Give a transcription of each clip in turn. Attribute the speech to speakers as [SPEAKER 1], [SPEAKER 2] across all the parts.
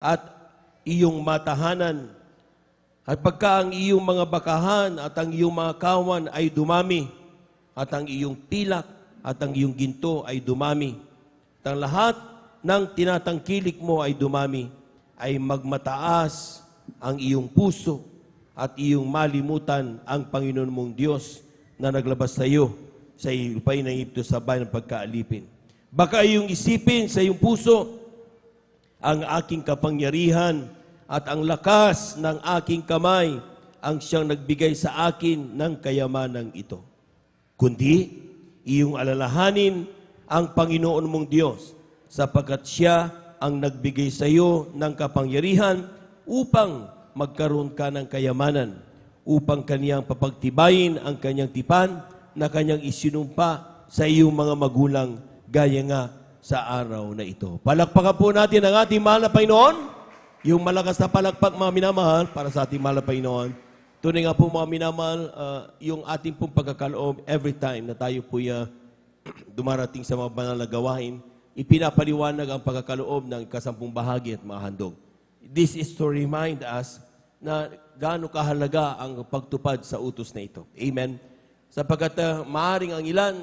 [SPEAKER 1] at iyong matahanan. At pagka ang iyong mga bakahan at ang iyong mga kawan ay dumami, at ang iyong pilak at ang iyong ginto ay dumami, at ang lahat ng tinatangkilik mo ay dumami, ay magmataas ang iyong puso at iyong malimutan ang Panginoon mong Diyos na naglabas sa iyo sa lupain ng Egypto sa bayan ng pagkaalipin. Baka iyong isipin sa iyong puso, ang aking kapangyarihan at ang lakas ng aking kamay ang siyang nagbigay sa akin ng kayamanang ito. Kundi, iyong alalahanin ang Panginoon mong Diyos, sapagkat siya ang nagbigay sa iyo ng kapangyarihan upang magkaroon ka ng kayamanan, upang kaniyang papagtibayin ang kanyang tipan na kanyang isinumpa sa iyong mga magulang, gaya nga sa araw na ito. Palakpakan po natin ang ating mahal na Panginoon. Yung malakas na palakpak, mga minamahal, para sa ating mahal na Panginoon. Tunay nga po, mga minamahal, yung ating pong pagkakaloob every time na tayo po dumarating sa mga banal na gawain, ipinapaliwanag ang pagkakaloob ng ikasampung bahagi at mga handog. This is to remind us na gaano kahalaga ang pagtupad sa utos na ito. Amen? Sapagkat maaring ang ilan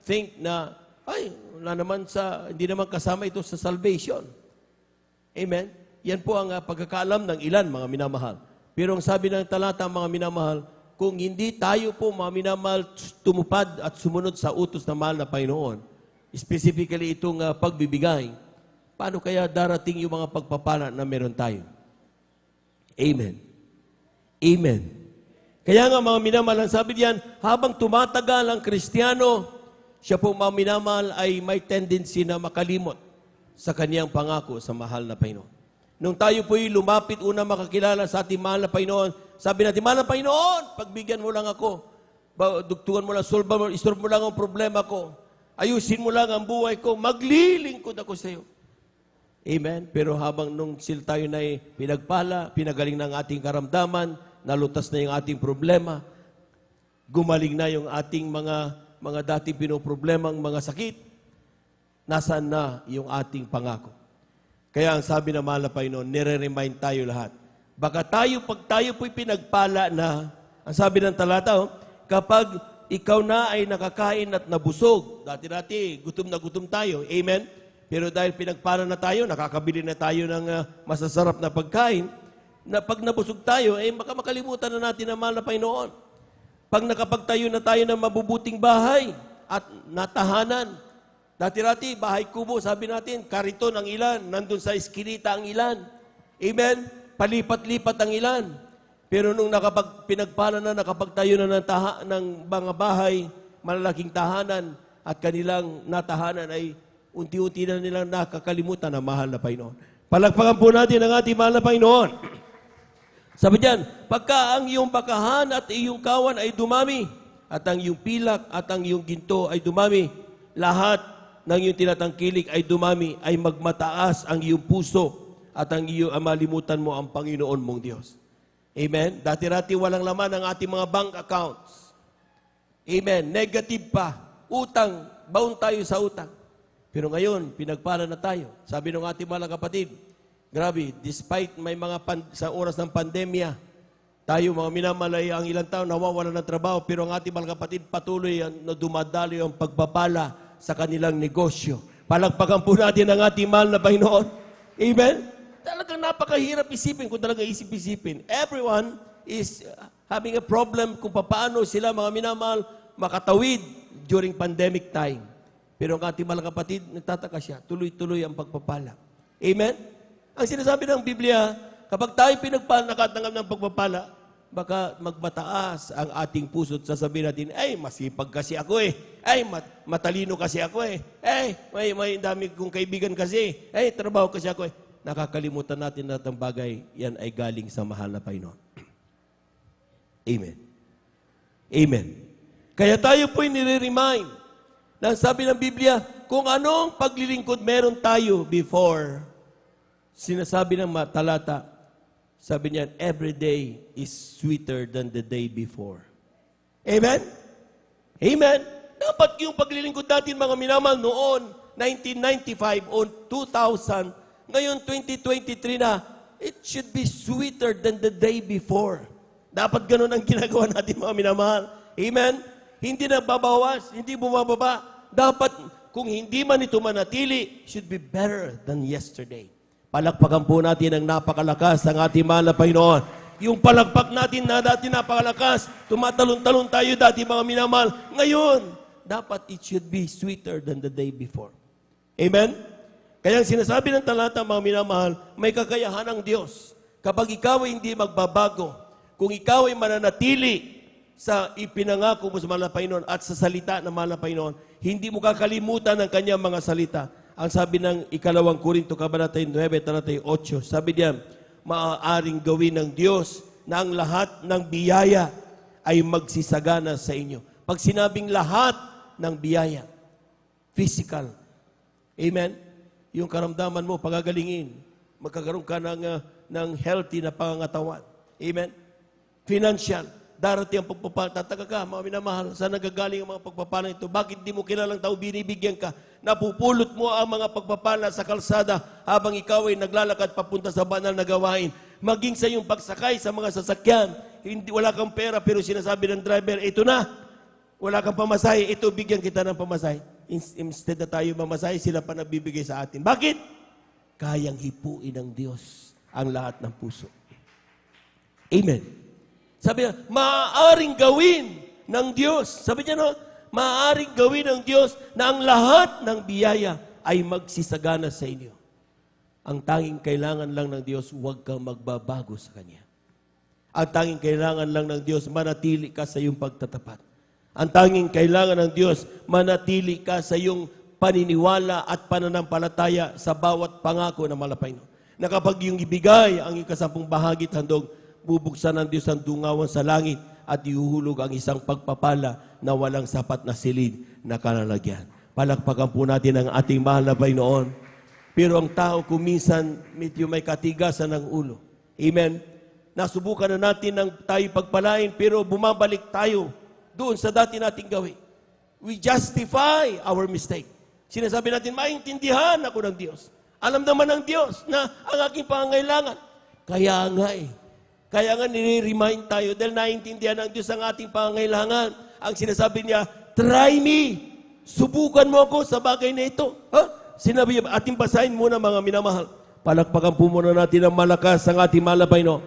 [SPEAKER 1] think na, ay, wala naman hindi naman kasama ito sa salvation. Amen? Yan po ang pagkakaalam ng ilan, mga minamahal. Pero ang sabi ng talata, mga minamahal, kung hindi tayo po, mga minamahal, tumupad at sumunod sa utos ng mahal na Panginoon, specifically itong pagbibigay, paano kaya darating yung mga pagpapala na meron tayo? Amen. Amen. Kaya nga, mga minamahal, ang sabi diyan, habang tumatagal ang Kristiyano, siya po, mga minamahal, ay may tendency na makalimot sa kaniyang pangako sa mahal na Panginoon. Nung tayo po'y lumapit una makakilala sa ating mahal na Panginoon, sabi natin, mahal na Panginoon, pagbigyan mo lang ako. Dugtungan mo lang, isolve mo lang ang problema ko. Ayusin mo lang ang buhay ko. Maglilingkod ako sa iyo. Amen? Pero habang nung tayo na pinagpala, pinagaling ng ating karamdaman, nalutas na yung ating problema, gumaling na yung ating mga dating pinoproblemang mga sakit, nasaan na yung ating pangako? Kaya ang sabi ng mahal na Panginoon, nire-remind tayo lahat. Baka pag tayo po'y pinagpala na, ang sabi ng talata, kapag ikaw na ay nakakain at nabusog, dati-dati, gutom na gutom tayo, amen? Pero dahil pinagpala na tayo, nakakabili na tayo ng masasarap na pagkain, na pag nabusog tayo, makalimutan na natin ang mahal na Panginoon. Pag nakapagtayo na tayo ng mabubuting bahay at natahanan, dati-dati, bahay kubo, sabi natin, kariton ang ilan, nandun sa iskinita ang ilan. Amen? Palipat-lipat ang ilan. Pero nung pinagpala na, nakapagtayo na ng mga bahay, malalaking tahanan, at kanilang natahanan ay unti-unti na nilang nakakalimutan ang mahal na Panginoon. Palakpakan po natin ang ating mahal na Panginoon. Sabi diyan, pagka ang iyong bakahan at iyong kawan ay dumami, at ang iyong pilak at ang iyong ginto ay dumami, lahat ng iyong tinatangkilik ay dumami, ay magmataas ang iyong puso at ang iyong malimutan mo ang Panginoon mong Diyos. Amen? Dati-dati walang laman ang ating mga bank accounts. Amen? Negative pa. Utang. Bound tayo sa utang. Pero ngayon, pinagpala na tayo. Sabi ng ating mga kapatid, grabe, despite may mga sa oras ng pandemya, tayo mga minamalay ang ilang tao nawawala ng trabaho, pero ang ating mga kapatid patuloy na dumadaloy ang pagpapala sa kanilang negosyo. Palakpakan po natin ang ating mahal na Panginoon. Amen? Talagang napakahirap isipin kung talagang isip-isipin. Everyone is having a problem kung paano sila, mga minamahal, makatawid during pandemic time. Pero ang ating mga kapatid, nagtataka siya, tuloy-tuloy ang pagpapala. Amen? Ang sinasabi ng Biblia, kapag tayo nakatanggap ng pagpapala, baka magmataas ang ating puso at sasabihin natin, ay, masipag kasi ako eh. Ay, matalino kasi ako eh. Ay, may dami kong kaibigan kasi. Ay, trabaho kasi ako eh. Nakakalimutan natin na ang bagay, yan ay galing sa mahal na Panginoon. Amen. Amen. Kaya tayo po'y nire-remind na sabi ng Biblia, kung anong paglilingkod meron tayo before, sinasabi ng talata, sabi niyan, every day is sweeter than the day before. Amen? Amen? Dapat yung paglilingkod natin, mga minamahal, noon, 1995 o 2000, Ngayon, 2023 na, it should be sweeter than the day before. Dapat ganun ang ginagawa natin, mga minamahal. Amen? Hindi na babawas, hindi bumababa. Dapat, kung hindi man ito manatili, should be better than yesterday. Palakpakan po natin ang napakalakas ng ating mahal na Panginoon. Yung palakpak natin na dati napakalakas, tumatalon-talon tayo dati, mga minamahal. Ngayon, dapat it should be sweeter than the day before. Amen? Kaya ang sinasabi ng talata, mga minamahal, may kakayahan ng Diyos. Kapag ikaw ay hindi magbabago, kung ikaw ay mananatili sa ipinangako mo sa mahal na Panginoon at sa salita ng mahal na Panginoon, hindi mo kakalimutan ang kanyang mga salita. Ang sabi ng 2 Korinto, Kabanata 9, Talata 8, sabi niya, maaaring gawin ng Diyos na ang lahat ng biyaya ay magsisagana sa inyo. Pag sinabing lahat ng biyaya, physical, amen? Yung karamdaman mo, pagagalingin, magkakaroon ka ng healthy na pangangatawan, amen? Financial, darating ang pagpapala. Tataka ka, mga minamahal, saan nagagaling ang mga pagpapala ito? Bakit di mo kilalang tao binibigyan ka? Napupulot mo ang mga pagpapala sa kalsada habang ikaw ay naglalakad papunta sa banal na gawain. Maging sa iyong pagsakay sa mga sasakyan, hindi, wala kang pera pero sinasabi ng driver, ito na, wala kang pamasahe, ito bigyan kita ng pamasahe. Instead na tayo mamasahe, sila pa nagbibigay sa atin. Bakit? Kayang hipuin ng Diyos ang lahat ng puso. Amen. Sabi niya, maaaring gawin ng Diyos. Sabi niya, no, maaaring gawin ng Diyos na ang lahat ng biyaya ay magsisagana sa inyo. Ang tanging kailangan lang ng Diyos, huwag kang magbabago sa Kanya. Ang tanging kailangan lang ng Diyos, manatili ka sa iyong pagtatapat. Ang tanging kailangan ng Diyos, manatili ka sa iyong paniniwala at pananampalataya sa bawat pangako ng malapay. Na kapag yung ibigay ang ikasampung bahagi at handog, bubuksan ng Diyos ang dungawan sa langit at ihuhulog ang isang pagpapala na walang sapat na silid na kalalagyan. Palakpakan po natin ang ating mahal na Panginoon. Pero ang tao kung minsan medyo may katigasan ng ulo. Amen? Nasubukan na natin ng tayo pagpalain pero bumabalik tayo doon sa dati nating gawin. We justify our mistake. Sinasabi natin, maintindihan ako ng Diyos. Alam naman ng Diyos na ang aking pangangailangan. Kaya nga nire-remind tayo dahil naiintindihan ng Diyos ang ating pangangailangan. Ang sinasabi niya, try me. Subukan mo ako sa bagay na ito. Sinabi niya, ating basahin muna mga minamahal. Palakpakan po muna natin ang malakas ang ating malapay, no?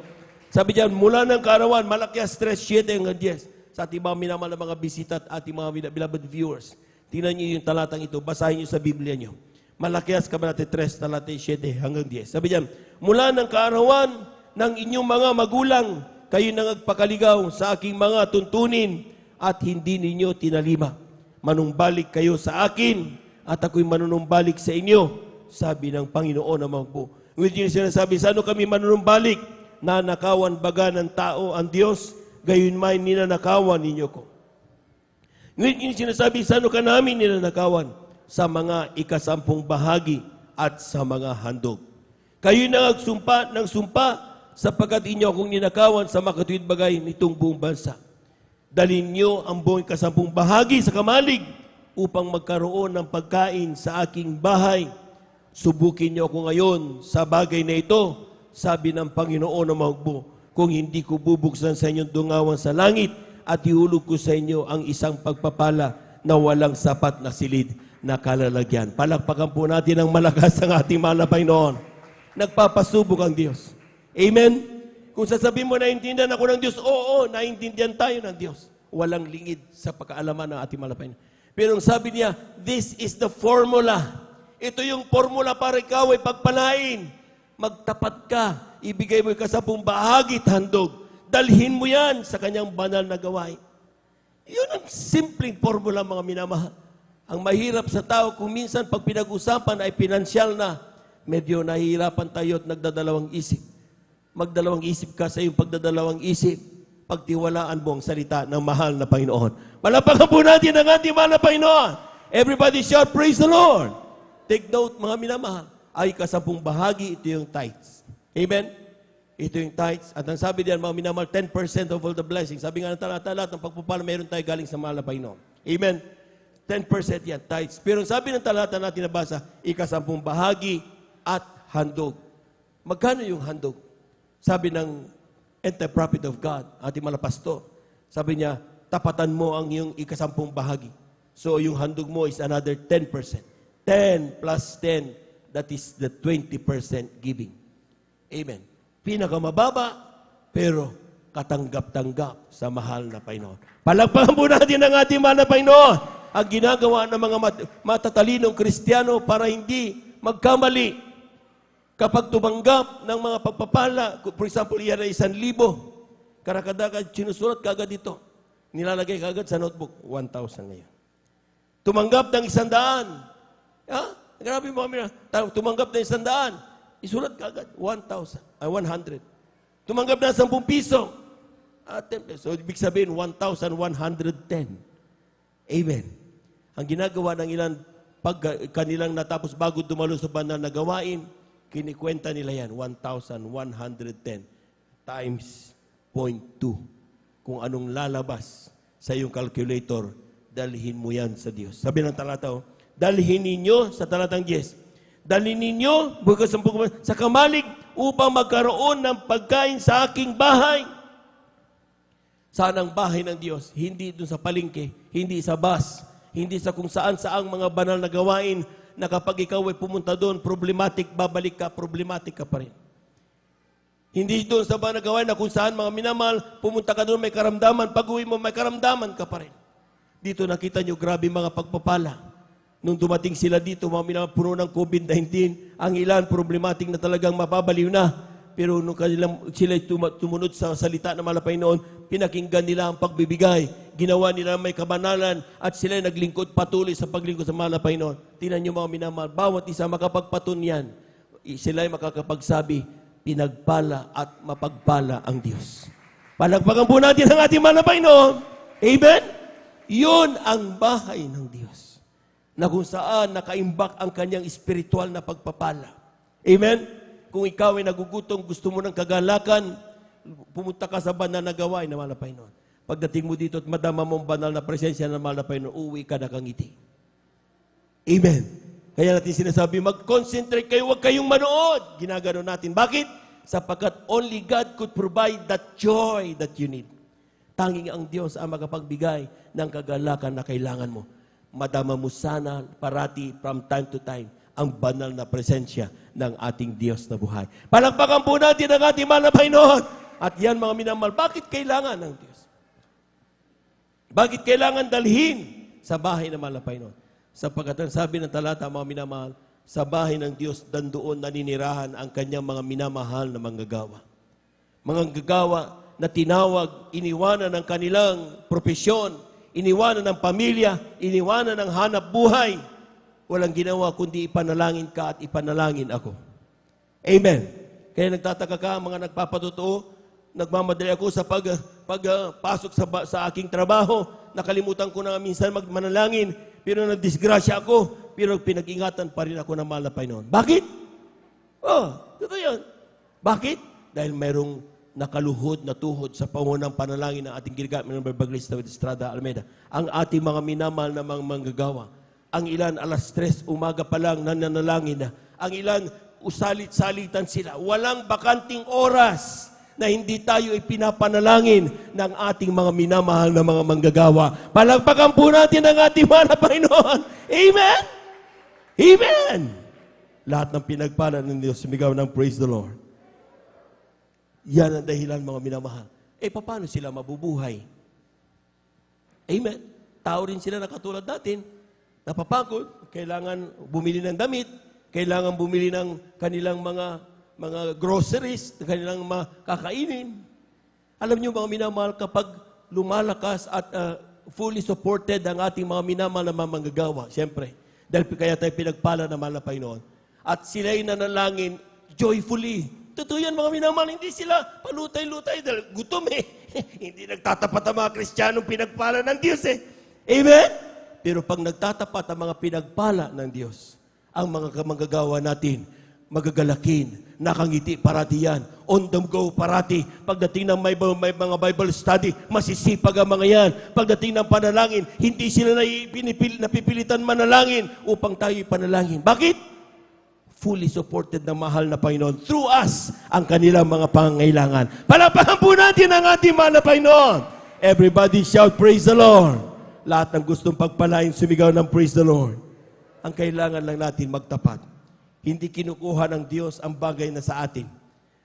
[SPEAKER 1] Sabi niya, mula ng kaarawan, Malakias 3:7 hanggang 10. Sa ating mga minamahal na mga bisita at ating mga beloved viewers. Tingnan niyo yung talatang ito. Basahin niyo sa Biblia niyo. Malakias Kabanata 3, talata 7 hanggang 10. Sabi niya, mula ng kaarawan ng inyong mga magulang, kayo nang nagpakaligaw sa aking mga tuntunin at hindi ninyo tinalima. Manumbalik kayo sa akin at ako'y manunumbalik sa inyo, sabi ng Panginoon na magpo. With you sinasabi, saan kami manunumbalik? Nanakawan baga ng tao ang Diyos? Gayon may ninanakawan ninyo ko. Ngayon sinasabi, saan ka namin ninanakawan? Sa mga ikasampung bahagi at sa mga handog. Kayo na nagsumpa ng sumpa sapagkat inyo akong ninakawan sa makatuwid bagay nitong buong bansa. Dalhin niyo ang buong ikasampung bahagi sa kamalig upang magkaroon ng pagkain sa aking bahay. Subukin niyo ako ngayon sa bagay na ito, sabi ng Panginoon na mahugbo. Kung hindi ko bubuksan sa inyong dungawan sa langit at ihulog ko sa inyo ang isang pagpapala na walang sapat na silid na kalalagyan. Palakpakan po natin ang malakas ng ating mahal na Panginoon. Nagpapasubok ang Diyos. Amen? Kung sasabihin mo, naintindihan ako ng Diyos, oo, naintindihan tayo ng Diyos. Walang lingid sa pagkaalaman ng ating mahal na Panginoon. Pero sabi niya, this is the formula. Ito yung formula para ikaw ay pagpalain. Magtapat ka. Ibigay mo yung kasapong bahagi at handog. Dalhin mo yan sa kanyang banal na gawain. Yun ang simpleng formula, mga minamahal. Ang mahirap sa tao, kung minsan pag pinag-usapan ay pinansyal na, medyo nahihirapan tayo at nagdadalawang isip. Magdalawang isip ka sa iyong pagdadalawang isip. Pagtiwalaan mo ang salita ng mahal na Panginoon. Palapakan po natin ang ating mahal na Panginoon. Everybody shout, praise the Lord. Take note, mga minamahal. Ay kasapong bahagi, ito yung tithes. Amen? Ito yung tithes. At ang sabi diyan, mga minamahal, 10% of all the blessings. Sabi nga ng talata, lahat ng pagpupala, mayroon tayo galing sa mahal na Panginoon. Amen? 10% yan, tithes. Pero sabi ng talata natin nabasa, ikasampung bahagi at handog. Magkano yung handog? Sabi ng anti-prophet of God, ating malapasto, sabi niya, tapatan mo ang iyong ikasampung bahagi. So yung handog mo is another 10%. 10 plus 10, that is the 20% giving. Amen. Pinakamababa, pero katanggap-tanggap sa mahal na Panginoon. Palagpakan po natin ang ating mahal na Panginoon. Ang ginagawa ng mga matatalinong Kristiyano para hindi magkamali. Kapag tumanggap ng mga pagpapala, for example, iyan ay 1,000, karakadagan, sinusulat kagad dito. Nilalagay kagad sa notebook, 1,000 ngayon. Tumanggap ng 100. Grabe mo kami na. Tumanggap ng 100. Isulat kagad, 100. Tumanggap na 10 piso. 10 pesos. So, ibig sabihin, 1,110. Amen. Ang ginagawa ng ilan, pag kanilang natapos bago dumalo sa banal na gawain, kinikwenta nila yan, 1,110 times 0.2. Kung anong lalabas sa iyong calculator, dalhin mo yan sa Diyos. Sabi ng talata, dalhin ninyo sa talatang 10. Dalhin ninyo sa kamalig upang magkaroon ng pagkain sa aking bahay. Saan ang bahay ng Diyos? Hindi doon sa palengke, hindi sa bus, hindi sa kung saan saang mga banal na gawain na kapag ikaw ay pumunta doon, babalik ka, problematic ka pa rin. Hindi doon sa banal na gawain na kung saan mga minamahal, pumunta ka doon, may karamdaman, pag-uwi mo, may karamdaman ka pa rin. Dito nakita nyo, grabe mga pagpapala. Nung dumating sila dito, mga minamahal, puno ng COVID-19, ang ilan, problematic na talagang mababaliw na. Pero nung sila tumunod sa salita ng malapay noon, pinakinggan nila ang pagbibigay. Ginawa nila may kabanalan at sila naglingkod patuloy sa paglingkod sa malapay noon. Tingnan niyo mga minamahal, bawat isa makapagpatunyan. Sila ay makakapagsabi, pinagpala at mapagpala ang Diyos. Palagpagan po natin ang ating malapay noon. Amen? Yun ang bahay ng Diyos. Na kung saan nakaimbak ang kanyang espiritual na pagpapala. Amen? Kung ikaw ay nagugutom, gusto mo ng kagalakan, pumunta ka sa banal na gawain na mahal na Panginoon. Pagdating mo dito at madama mong banal na presensya ng mahal na Panginoon, uwi ka nakangiti. Amen. Kaya natin sinasabi, mag-concentrate kayo, huwag kayong manood. Ginagano natin. Bakit? Sapagkat only God could provide that joy that you need. Tanging ang Diyos ang makapagbigay ng kagalakan na kailangan mo. Madama mo sana parati from time to time ang banal na presensya ng ating Diyos na buhay. Palagpakan po natin ang ating mahal na Panginoon. At yan mga minamahal, bakit kailangan ng Diyos? Bakit kailangan dalhin sa bahay ng mahal na Panginoon? Sapagkat ang sabi ng talata mga minamahal, sa bahay ng Diyos, doon naninirahan ang kanyang mga minamahal na manggagawa. Mga gagawa na tinawag, iniwanan ng kanilang propesyon, iniwanan ng pamilya, iniwanan ng hanap buhay. Walang ginawa kundi ipanalangin ka at ipanalangin ako. Amen. Kaya nagtataka ka, mga nagpapatotoo, nagmamadali ako sa pagpasok sa aking trabaho. Nakalimutan ko na minsan magmanalangin, pero nagdisgrasya ako, pero pinag-ingatan pa rin ako ng mahal na Panginoon. Bakit? Totoo yun. Bakit? Dahil mayroong nakaluhod na tuhod sa pangunang panalangin ng ating ginagamit ng Barbaglista with Estrada Almeida. Ang ating mga minamahal na mga manggagawa. Ang ilan, alas 3, umaga pa lang, nananalangin na. Ang ilan, usalit-salitan sila. Walang bakanting oras na hindi tayo ipinapanalangin ng ating mga minamahal na mga manggagawa. Palagpakan po natin ang ating mahal na Panginoon. Amen? Amen! Lahat ng pinagpala ng Diyos, sumigaw ng praise the Lord. Yan ang dahilan, mga minamahal. Paano sila mabubuhay? Amen? Tao rin sila na katulad natin. Napapagod, kailangan bumili ng damit, kailangan bumili ng kanilang mga groceries, kanilang makakainin. Alam niyo mga minamahal, kapag lumalakas at fully supported ang ating mga minamahal na manggagawa, siyempre, dahil kaya tayo pinagpala na mahal na Panginoon, at sila'y nanalangin joyfully. Totoo yan mga minamahal, hindi sila palutay-lutay dahil gutom Hindi nagtatapat ang mga Kristiyanong pinagpala ng Diyos Amen? Pero pag nagtatapat ang mga pinagpala ng Diyos, ang mga manggagawa natin, magagalakin, nakangiti parati yan, on the go parati. Pagdating ng may mga Bible study, masisipag ang mga yan. Pagdating ng panalangin, hindi sila napipilitan manalangin upang tayo ipanalangin. Bakit? fully supported ng mahal na Panginoon through us ang kanilang mga pangangailangan. Palakpakan po natin ang ating mahal na Panginoon. Everybody shout, praise the Lord. Lahat ng gustong pagpalain, sumigaw ng praise the Lord. Ang kailangan lang natin magtapat. Hindi kinukuha ng Diyos ang bagay na sa atin.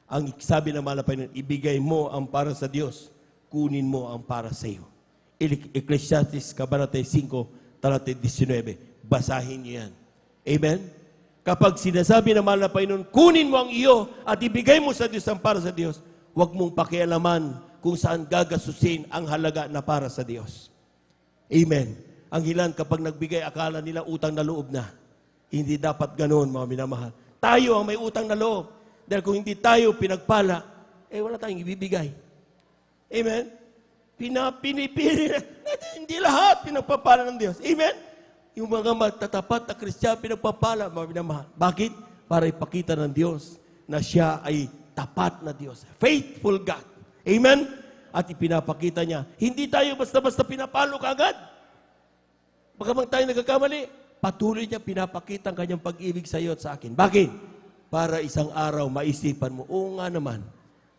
[SPEAKER 1] Ang sabi ng mahal na Panginoon, ibigay mo ang para sa Diyos, kunin mo ang para sa iyo. Ecclesiastes Kabanata 5, talata 19. Basahin niyo yan. Amen? Kapag sinasabi ng mahal na Panginoon, kunin mo ang iyo at ibigay mo sa Diyos ang para sa Diyos, huwag mong pakialaman kung saan gagasusin ang halaga na para sa Diyos. Amen. Ang ilan kapag nagbigay, akala nila utang na loob na. Hindi dapat ganoon, mga minamahal. Tayo ang may utang na loob. Dahil kung hindi tayo pinagpala, wala tayong ibibigay. Amen? Pinipili natin, hindi lahat pinagpapala ng Diyos. Amen? Yung mga matatapat na Kristiyano pinagpapala, mga minamahal. Bakit? Para ipakita ng Diyos na siya ay tapat na Diyos. Faithful God. Amen? At ipinapakita niya, hindi tayo basta-basta pinapalo kaagad. Bagaman tayo nagkakamali, patuloy niya pinapakita ang kanyang pag-ibig sa iyo at sa akin. Bakit? Para isang araw maisipan mo, oo nga naman,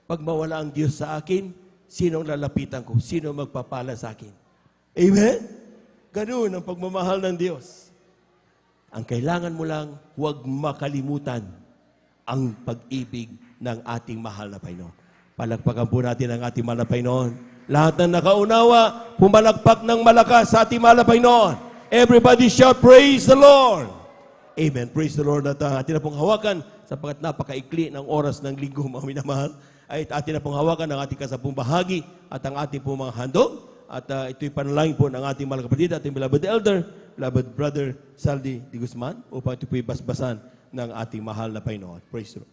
[SPEAKER 1] pag mawala ang Diyos sa akin, sino ang lalapitan ko? Sino magpapala sa akin? Amen? Ganun ang pagmamahal ng Diyos. Ang kailangan mo lang, huwag makalimutan ang pag-ibig ng ating mahal na Panginoon. Palakpakan po natin ang ating mahal na Panginoon. Lahat ng nakaunawa, pumalakpak ng malakas sa ating mahal na Panginoon. Everybody shout, praise the Lord! Amen. Praise the Lord. At atin na pong hawakan, sapagkat napakaikli ng oras ng linggo, mga minamahal, ay atin na pong hawakan ang ating kasabong bahagi at ang ating pong mga handog. At ito'y panalangin po ng ating mahal na kapatid, ating beloved elder, beloved brother Saldi Di Guzman, upang ito po'y basbasan ng ating mahal na Panginoon. Praise the Lord.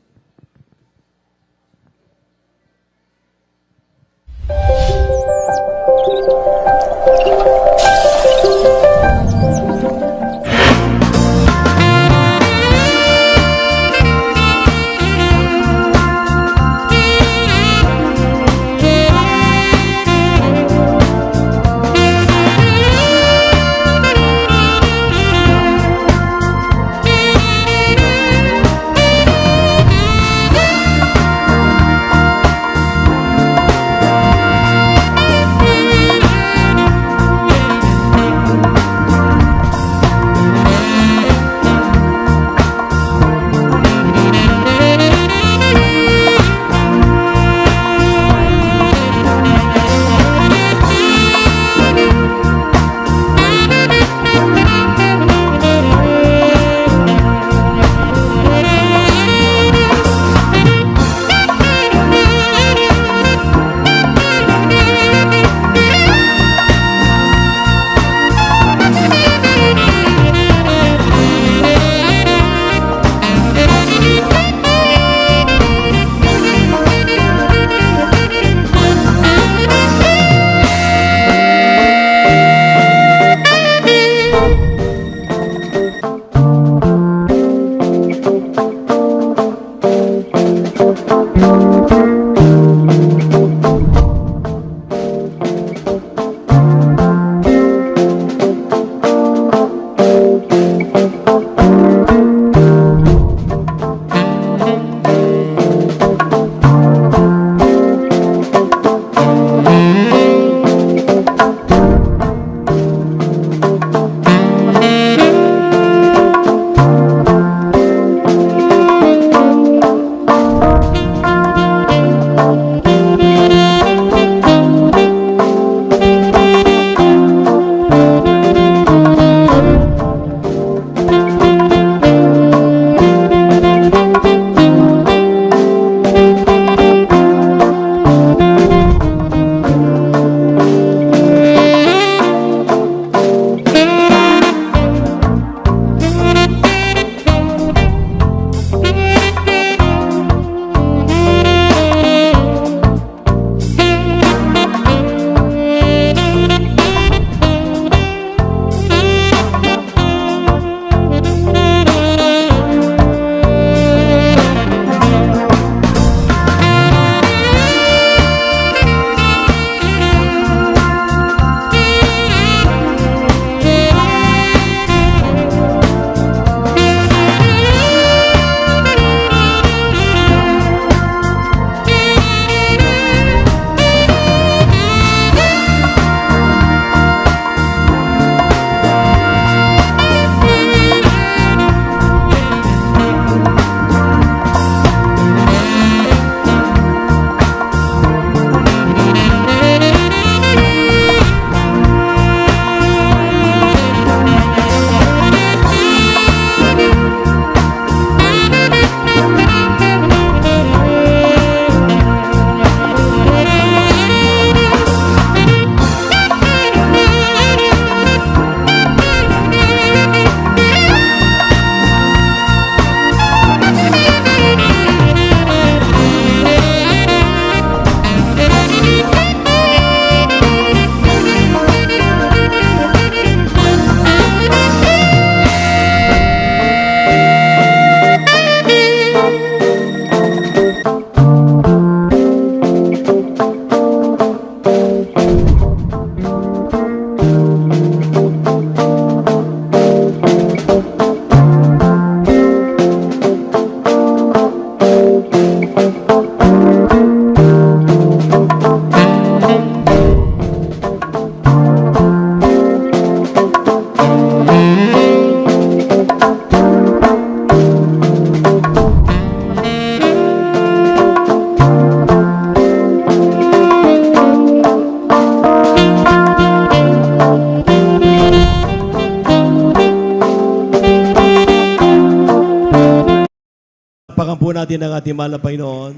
[SPEAKER 1] natin ang ating mahal na Panginoon.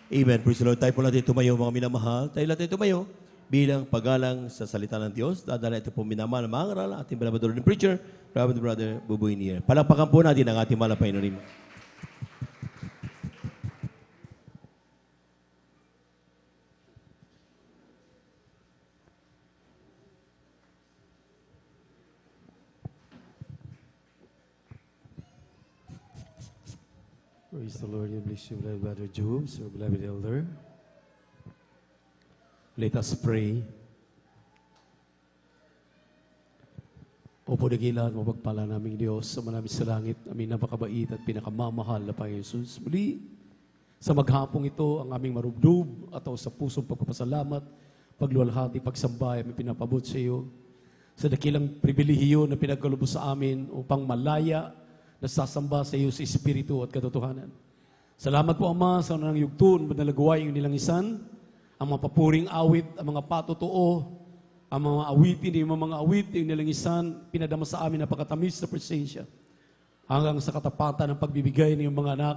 [SPEAKER 1] Amen. Praise the Lord. Tayo po natin tumayo, mga minamahal. Tayo natin tumayo bilang paggalang sa salita ng Diyos. Dadala ito po minamahal na mga ngaral, ating beloved Lord and Preacher, Reverend Brother Buboy Nier. Palakpakan po natin ang ating mahal na Panginoon.
[SPEAKER 2] Praise the Lord and bless you, beloved Brother Jobs, our beloved elder. Let us pray. Opo dakilan, mapagpala naming Diyos sa manamit sa langit, aming napakabait at pinakamamahal na Panginoon Jesus. Muli, sa maghapong ito, ang aming marubdob at sa pusong pagpapasalamat, pagluwalhati, pagsambay, aming pinapabot sa iyo. Sa dakilang pribilehiyo na pinagkalubos sa amin upang malaya, nasasamba sa iyo sa Espiritu at katotohanan. Salamat po, Ama, sa unang yugtun, manalagawa yung nilangisan, ang mga papuring awit, ang mga patotoo, ang mga awitin, yung mga awit, yung nilangisan, pinadama sa amin napakatamis na presensya, hanggang sa katapatan ng pagbibigay ng mga anak.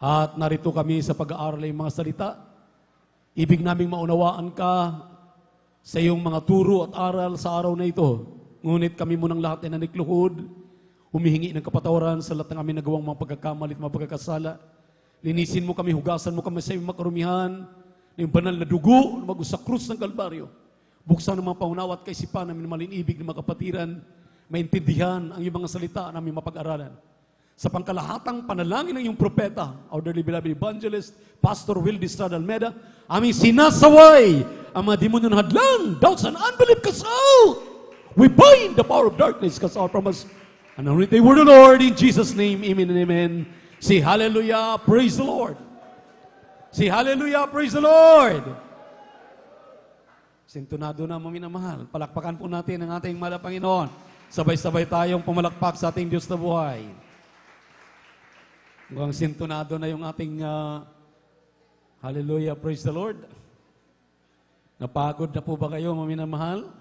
[SPEAKER 2] At narito kami sa pag-aaral ng mga salita. Ibig naming maunawaan ka sa iyong mga turo at aral sa araw na ito. Ngunit kami munang lahat ay nanikluhod, humihingi ng kapatawaran sa lahat ng aming nagawang mga pagkakamali at mga pagkakasala. Linisin mo kami, hugasan mo kami sa iyong makarumihan, na yung banal na dugo na mag-usa krus ng Kalbaryo. Buksan ng mga paunawa at kaisipan namin malinibig ng mga kapatiran, maintindihan ang iyong mga salita na aming mapag-aralan. Sa pangkalahatang panalangin ng iyong propeta, our dearly beloved evangelist, Pastor Will Distrada Almeida, aming sinasaway ang mga demonyo ng hadlang, doubts and unbelief cast out. We bind the power of darkness cast out from us. And I read the word of the Lord in Jesus' name, amen and amen. Say hallelujah, praise the Lord. Say hallelujah, praise the Lord. Sintonado na mga minamahal. Palakpakan po natin ang ating mahal na Panginoon. Sabay-sabay tayong pumalakpak sa ating Diyos na buhay. Mukhang sintonado na yung ating hallelujah, praise the Lord. Napagod na po ba kayo mga minamahal?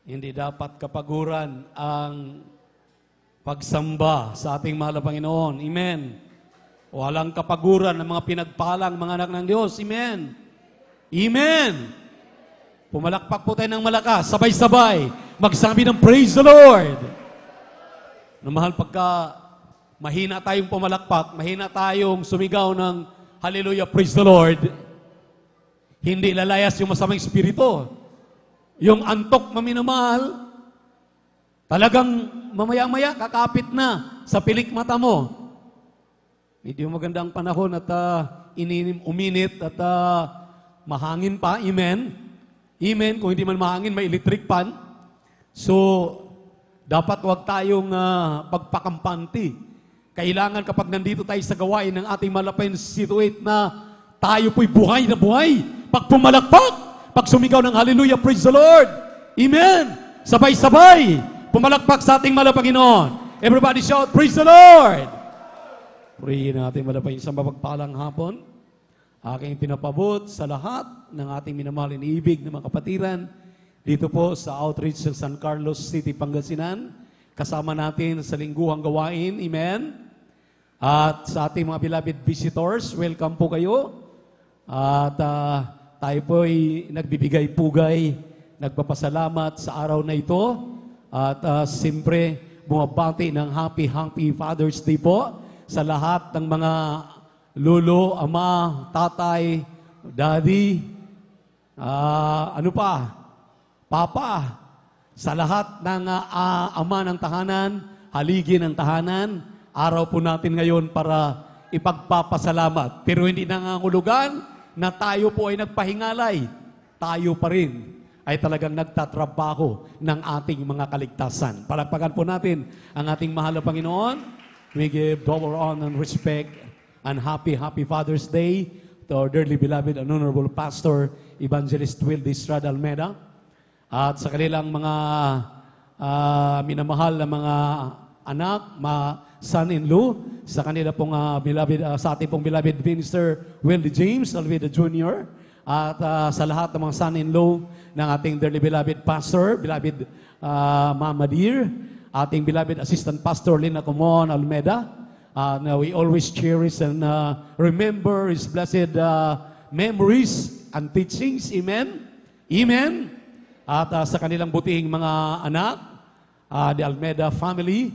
[SPEAKER 2] Hindi dapat kapaguran ang pagsamba sa ating mahal na Panginoon. Amen. Walang kapaguran ng mga pinagpalang mga anak ng Diyos. Amen. Amen. Pumalakpak po tayo ng malakas, sabay-sabay. Magsabi ng praise the Lord. Na mahal, pagka mahina tayong pumalakpak, mahina tayong sumigaw ng hallelujah, praise the Lord, hindi lalayas yung masamang espiritu. Yung antok maminamahal, talagang mamaya-maya kakapit na sa pilik mata mo. Medyo magandang panahon at uminit at mahangin pa. Amen. Amen. Kung hindi man mahangin, may electric fan. So, dapat wag tayong pagpakampanti. Kailangan kapag nandito tayo sa gawain ng ating malapay situate na tayo po'y buhay na buhay. Pag pumalakpak, pag sumigaw ng hallelujah, praise the Lord. Amen. Sabay-sabay. Pumalakpak sa ating mahal na Panginoon. Everybody shout, praise the Lord. Purihin natin malapay sa mapagpalang hapon. Aking pinapabot sa lahat ng ating minamahal na ibig ng mga kapatiran dito po sa outreach sa San Carlos City, Pangasinan. Kasama natin sa lingguhang gawain. Amen. At sa ating mga beloved visitors, welcome po kayo. At tayo po ay nagbibigay pugay, nagpapasalamat sa araw na ito. At siyempre, bumabati ng Happy Father's Day po sa lahat ng mga lolo, ama, tatay, daddy, papa, sa lahat ng ama ng tahanan, haligi ng tahanan, araw po natin ngayon para ipagpapasalamat. Pero hindi nangangulugan na tayo po ay nagpahingalay. Tayo pa rin ay talagang nagtatrabaho ng ating mga kaligtasan. Palakpakan po natin ang ating mahal na Panginoon. We give double honor and respect and Happy Father's Day to our dearly beloved and honorable Pastor Evangelist Will Distrada Almeida at sa kanilang mga minamahal na mga anak, son-in-law, sa kanila pong sa ating pong beloved minister Will James Almeida Jr. At sa lahat ng mga son-in-law ng ating dearly beloved pastor, beloved Mama Dear, ating beloved assistant pastor Lina Comon Almeida, Now we always cherish and remember His blessed memories and teachings. Amen? Amen? At sa kanilang butihing mga anak, the Almeida family,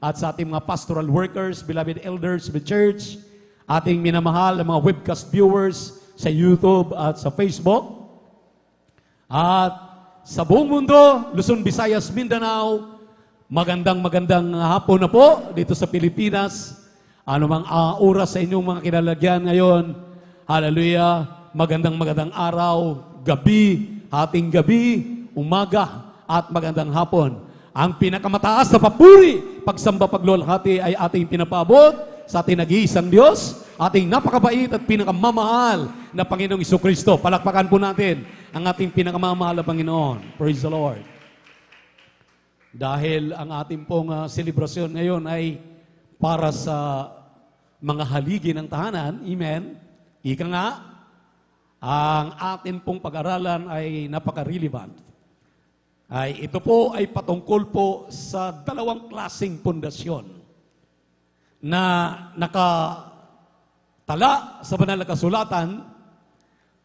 [SPEAKER 2] at sa ating mga pastoral workers, beloved elders of the church, ating minamahal na mga webcast viewers sa YouTube at sa Facebook, at sa buong mundo, Luzon, Visayas, Mindanao, magandang hapon na po dito sa Pilipinas. Anumang oras sa inyong mga kinalagyan ngayon, hallelujah, magandang araw, gabi, hating gabi, umaga, at magandang hapon. Ang pinakamataas na papuri, pagsamba, paglulhati ay ating pinapaabot sa ating nag-iisang Diyos, ating napakabait at pinakamamahal na Panginoong Jesucristo. Palakpakan po natin ang ating pinakamamahal na Panginoon. Praise the Lord. Dahil ang ating pong selebrasyon ngayon ay para sa mga haligi ng tahanan, amen, ika nga, ang atin pong pag-aralan ay napaka-relevant. Ito po ay patungkol po sa dalawang klaseng pundasyon na nakatala sa banal na kasulatan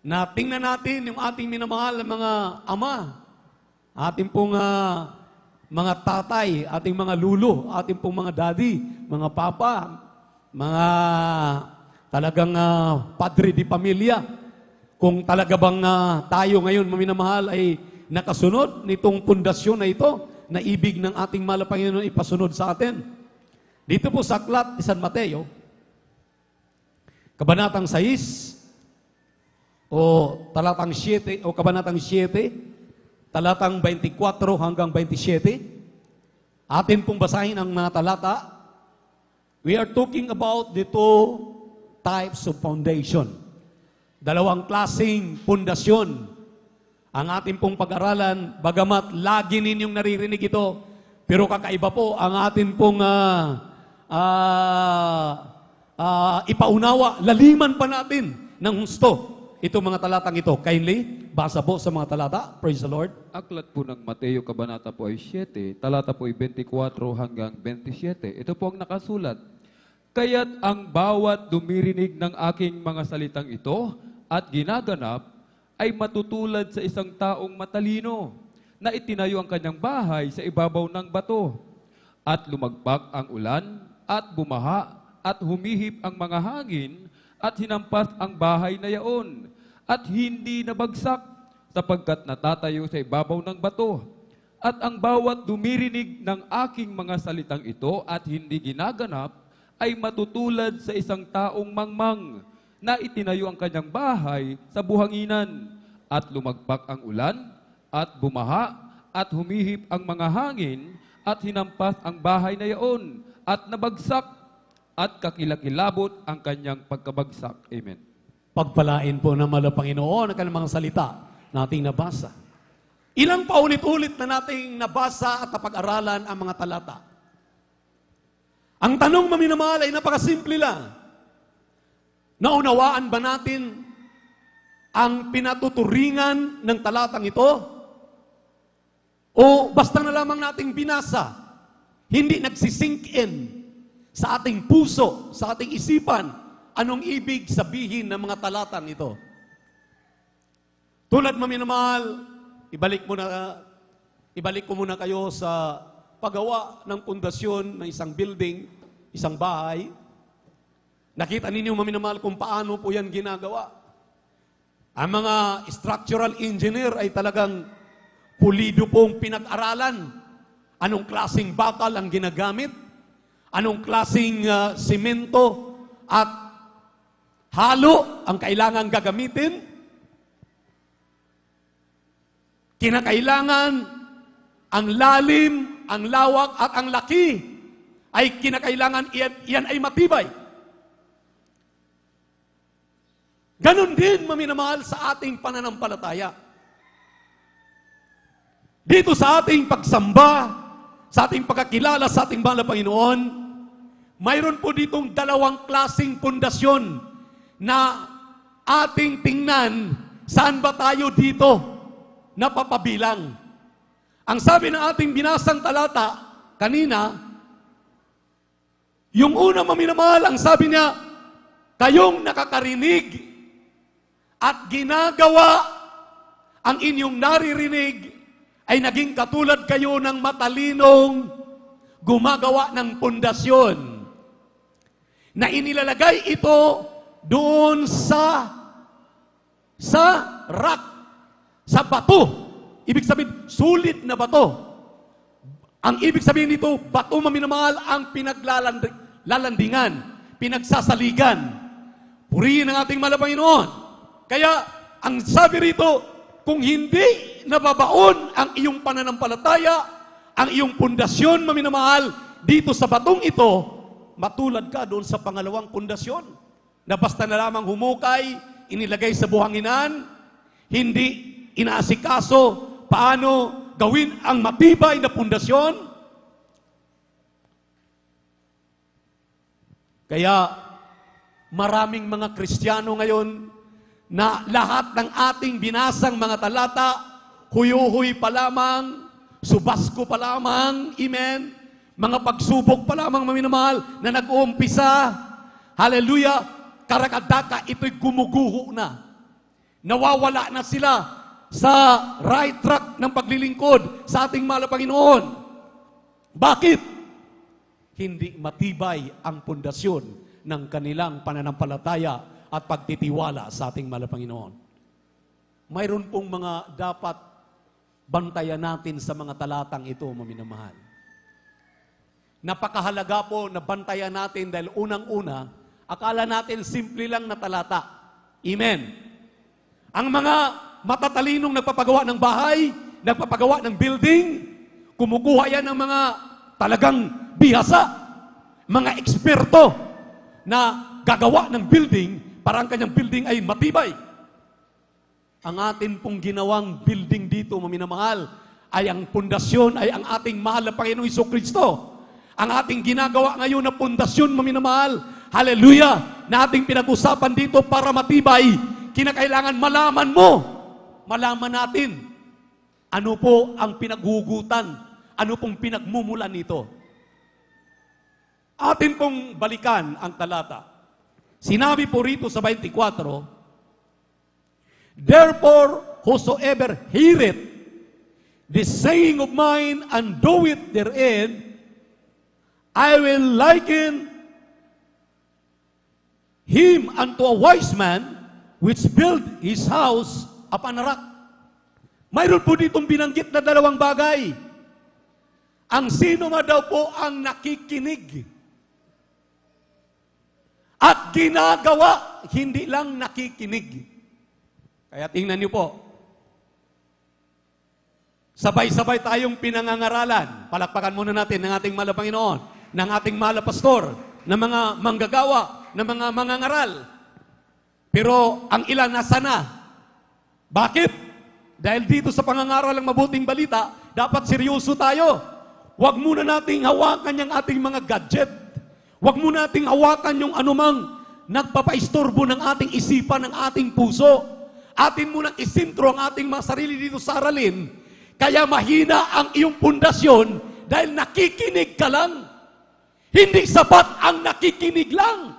[SPEAKER 2] na tingnan natin yung ating minamahal na mga ama, ating pong mga tatay, ating mga lulo, ating pong mga daddy, mga papa, mga talagang padre di pamilya. Kung talaga bang tayo ngayon, maminamahal, ay nakasunod nitong pundasyon na ito, na ibig ng ating mahal na Panginoon ipasunod sa atin. Dito po sa aklat ni San Mateo, kabanatang 6, o talatang 7, o kabanatang 7, talatang 24 hanggang 27, atin pong basahin ang mga talata. We are talking about the two types of foundation. Dalawang klaseng pundasyon ang ating pong pag-aralan, bagamat lagi ninyong naririnig ito, pero kakaiba po ang ating pong ipaunawa, laliman pa natin ng husto itong mga talatang ito. Kindly, basa po sa mga talata. Praise the Lord.
[SPEAKER 3] Aklat po ng Mateo, kabanata po ay 7, talata po ay 24 hanggang 27. Ito po ang nakasulat. Kaya't ang bawat dumirinig ng aking mga salitang ito at ginaganap ay matutulad sa isang taong matalino na itinayo ang kanyang bahay sa ibabaw ng bato. At lumagpak ang ulan at bumaha at humihip ang mga hangin at hinampas ang bahay na yaon at hindi nabagsak sapagkat natatayo sa ibabaw ng bato. At ang bawat dumirinig ng aking mga salitang ito at hindi ginaganap ay matutulad sa isang taong mangmang na itinayo ang kanyang bahay sa buhanginan at lumagpak ang ulan at bumaha at humihip ang mga hangin at hinampas ang bahay na yaon at nabagsak at kakilakilabot ang kanyang pagkabagsak. Amen.
[SPEAKER 2] Pagpalain po ng mahal na Panginoon ang kanyang mga salita na ating nabasa. Ilang paulit-ulit na nating nabasa at napag-aralan ang mga talata. Ang tanong, maminamahal, ay napakasimple lang. Naunawaan ba natin ang pinatuturingan ng talatang ito? O basta na lamang nating binasa, hindi nagsisink in sa ating puso, sa ating isipan, anong ibig sabihin ng mga talatang ito? Tulad, maminamahal, ibalik ko muna kayo sa paggawa ng pundasyon ng isang building, isang bahay. Nakita ninyo, maminamahal, kung paano po yan ginagawa. Ang mga structural engineer ay talagang pulido pong pinag-aralan. Anong klaseng bakal ang ginagamit? Anong klaseng simento at halo ang kailangan gagamitin? Kinakailangan ang lalim, ang lawak at ang laki ay kinakailangan yan ay matibay. Ganon din, maminamahal, sa ating pananampalataya. Dito sa ating pagsamba, sa ating pagkakilala sa ating mahal na Panginoon, mayroon po ditong dalawang klaseng pundasyon na ating tingnan saan ba tayo dito napapabilang. Ang sabi ng ating binasang talata kanina, Yung una maminamahal, ang sabi niya, kayong nakakarinig at ginagawa ang inyong naririnig ay naging katulad kayo ng matalinong gumagawa ng pundasyon na inilalagay ito doon sa rock, sa bato. Ibig sabihin, sulit na bato. Ang ibig sabihin nito, bato maminamahal ang pinaglalandingan, pinagsasaligan. Purihin ang ating mahal na Panginoon. Kaya, ang sabi rito, kung hindi nababaon ang iyong pananampalataya, ang iyong pundasyon maminamahal, dito sa batong ito, matulad ka doon sa pangalawang pundasyon, na basta na lamang humukay, inilagay sa buhanginan, hindi inaasikaso paano gawin ang matibay na pundasyon. Kaya maraming mga Kristiyano ngayon na lahat ng ating binasang mga talata, huyuhuy pa lamang, subasko pa lamang, amen, mga pagsubok pa lamang maminamahal na nag-uumpisa, hallelujah, karakadaka, ito'y gumuguho na. Nawawala na sila sa right track ng paglilingkod sa ating mahal na Panginoon. Bakit? Hindi matibay ang pundasyon ng kanilang pananampalataya at pagtitiwala sa ating mahal na Panginoon. Mayroon pong mga dapat bantayan natin sa mga talatang ito, maminamahal. Napakahalaga po na bantayan natin dahil unang-una, akala natin simple lang na talata. Amen. Ang mga matatalinong nagpapagawa ng bahay, nagpapagawa ng building, kumukuha yan ng mga talagang bihasa, mga eksperto na gagawa ng building para ang kanyang building ay matibay. Ang atin pong ginawang building dito, maminamahal, ay ang pundasyon ay ang ating mahal na Panginoong Jesucristo. Ang ating ginagawa ngayon na pundasyon, maminamahal, hallelujah, na ating pinag-usapan dito para matibay, kinakailangan malaman mo, malaman natin, ano po ang pinaghugutan, ano pong pinagmumulan nito. Atin pong balikan ang talata. Sinabi po rito sa 24, therefore, whosoever heareth this saying of mine and doeth therein, I will liken him unto a wise man which built his house upon a rock. Mayroon po ditong binanggit na dalawang bagay. Ang sino nga daw po ang nakikinig at ginagawa, hindi lang nakikinig. Kaya tingnan niyo po, sabay-sabay tayong pinangangaralan. Palakpakan muna natin ng ating mahal na Panginoon, ng ating mahal na pastor, ng mga manggagawa, ng mga mangangaral. Pero ang ilan nasa na? Bakit? Dahil dito sa pangangaral ng mabuting balita, dapat seryoso tayo. Huwag muna nating hawakan yung ating mga gadget. Huwag muna nating hawakan yung anumang nagpapaistorbo ng ating isipan, ng ating puso. Atin munang isintro ang ating mga sarili dito sa aralin. Kaya mahina ang iyong pundasyon dahil nakikinig ka lang. Hindi sapat ang nakikinig lang.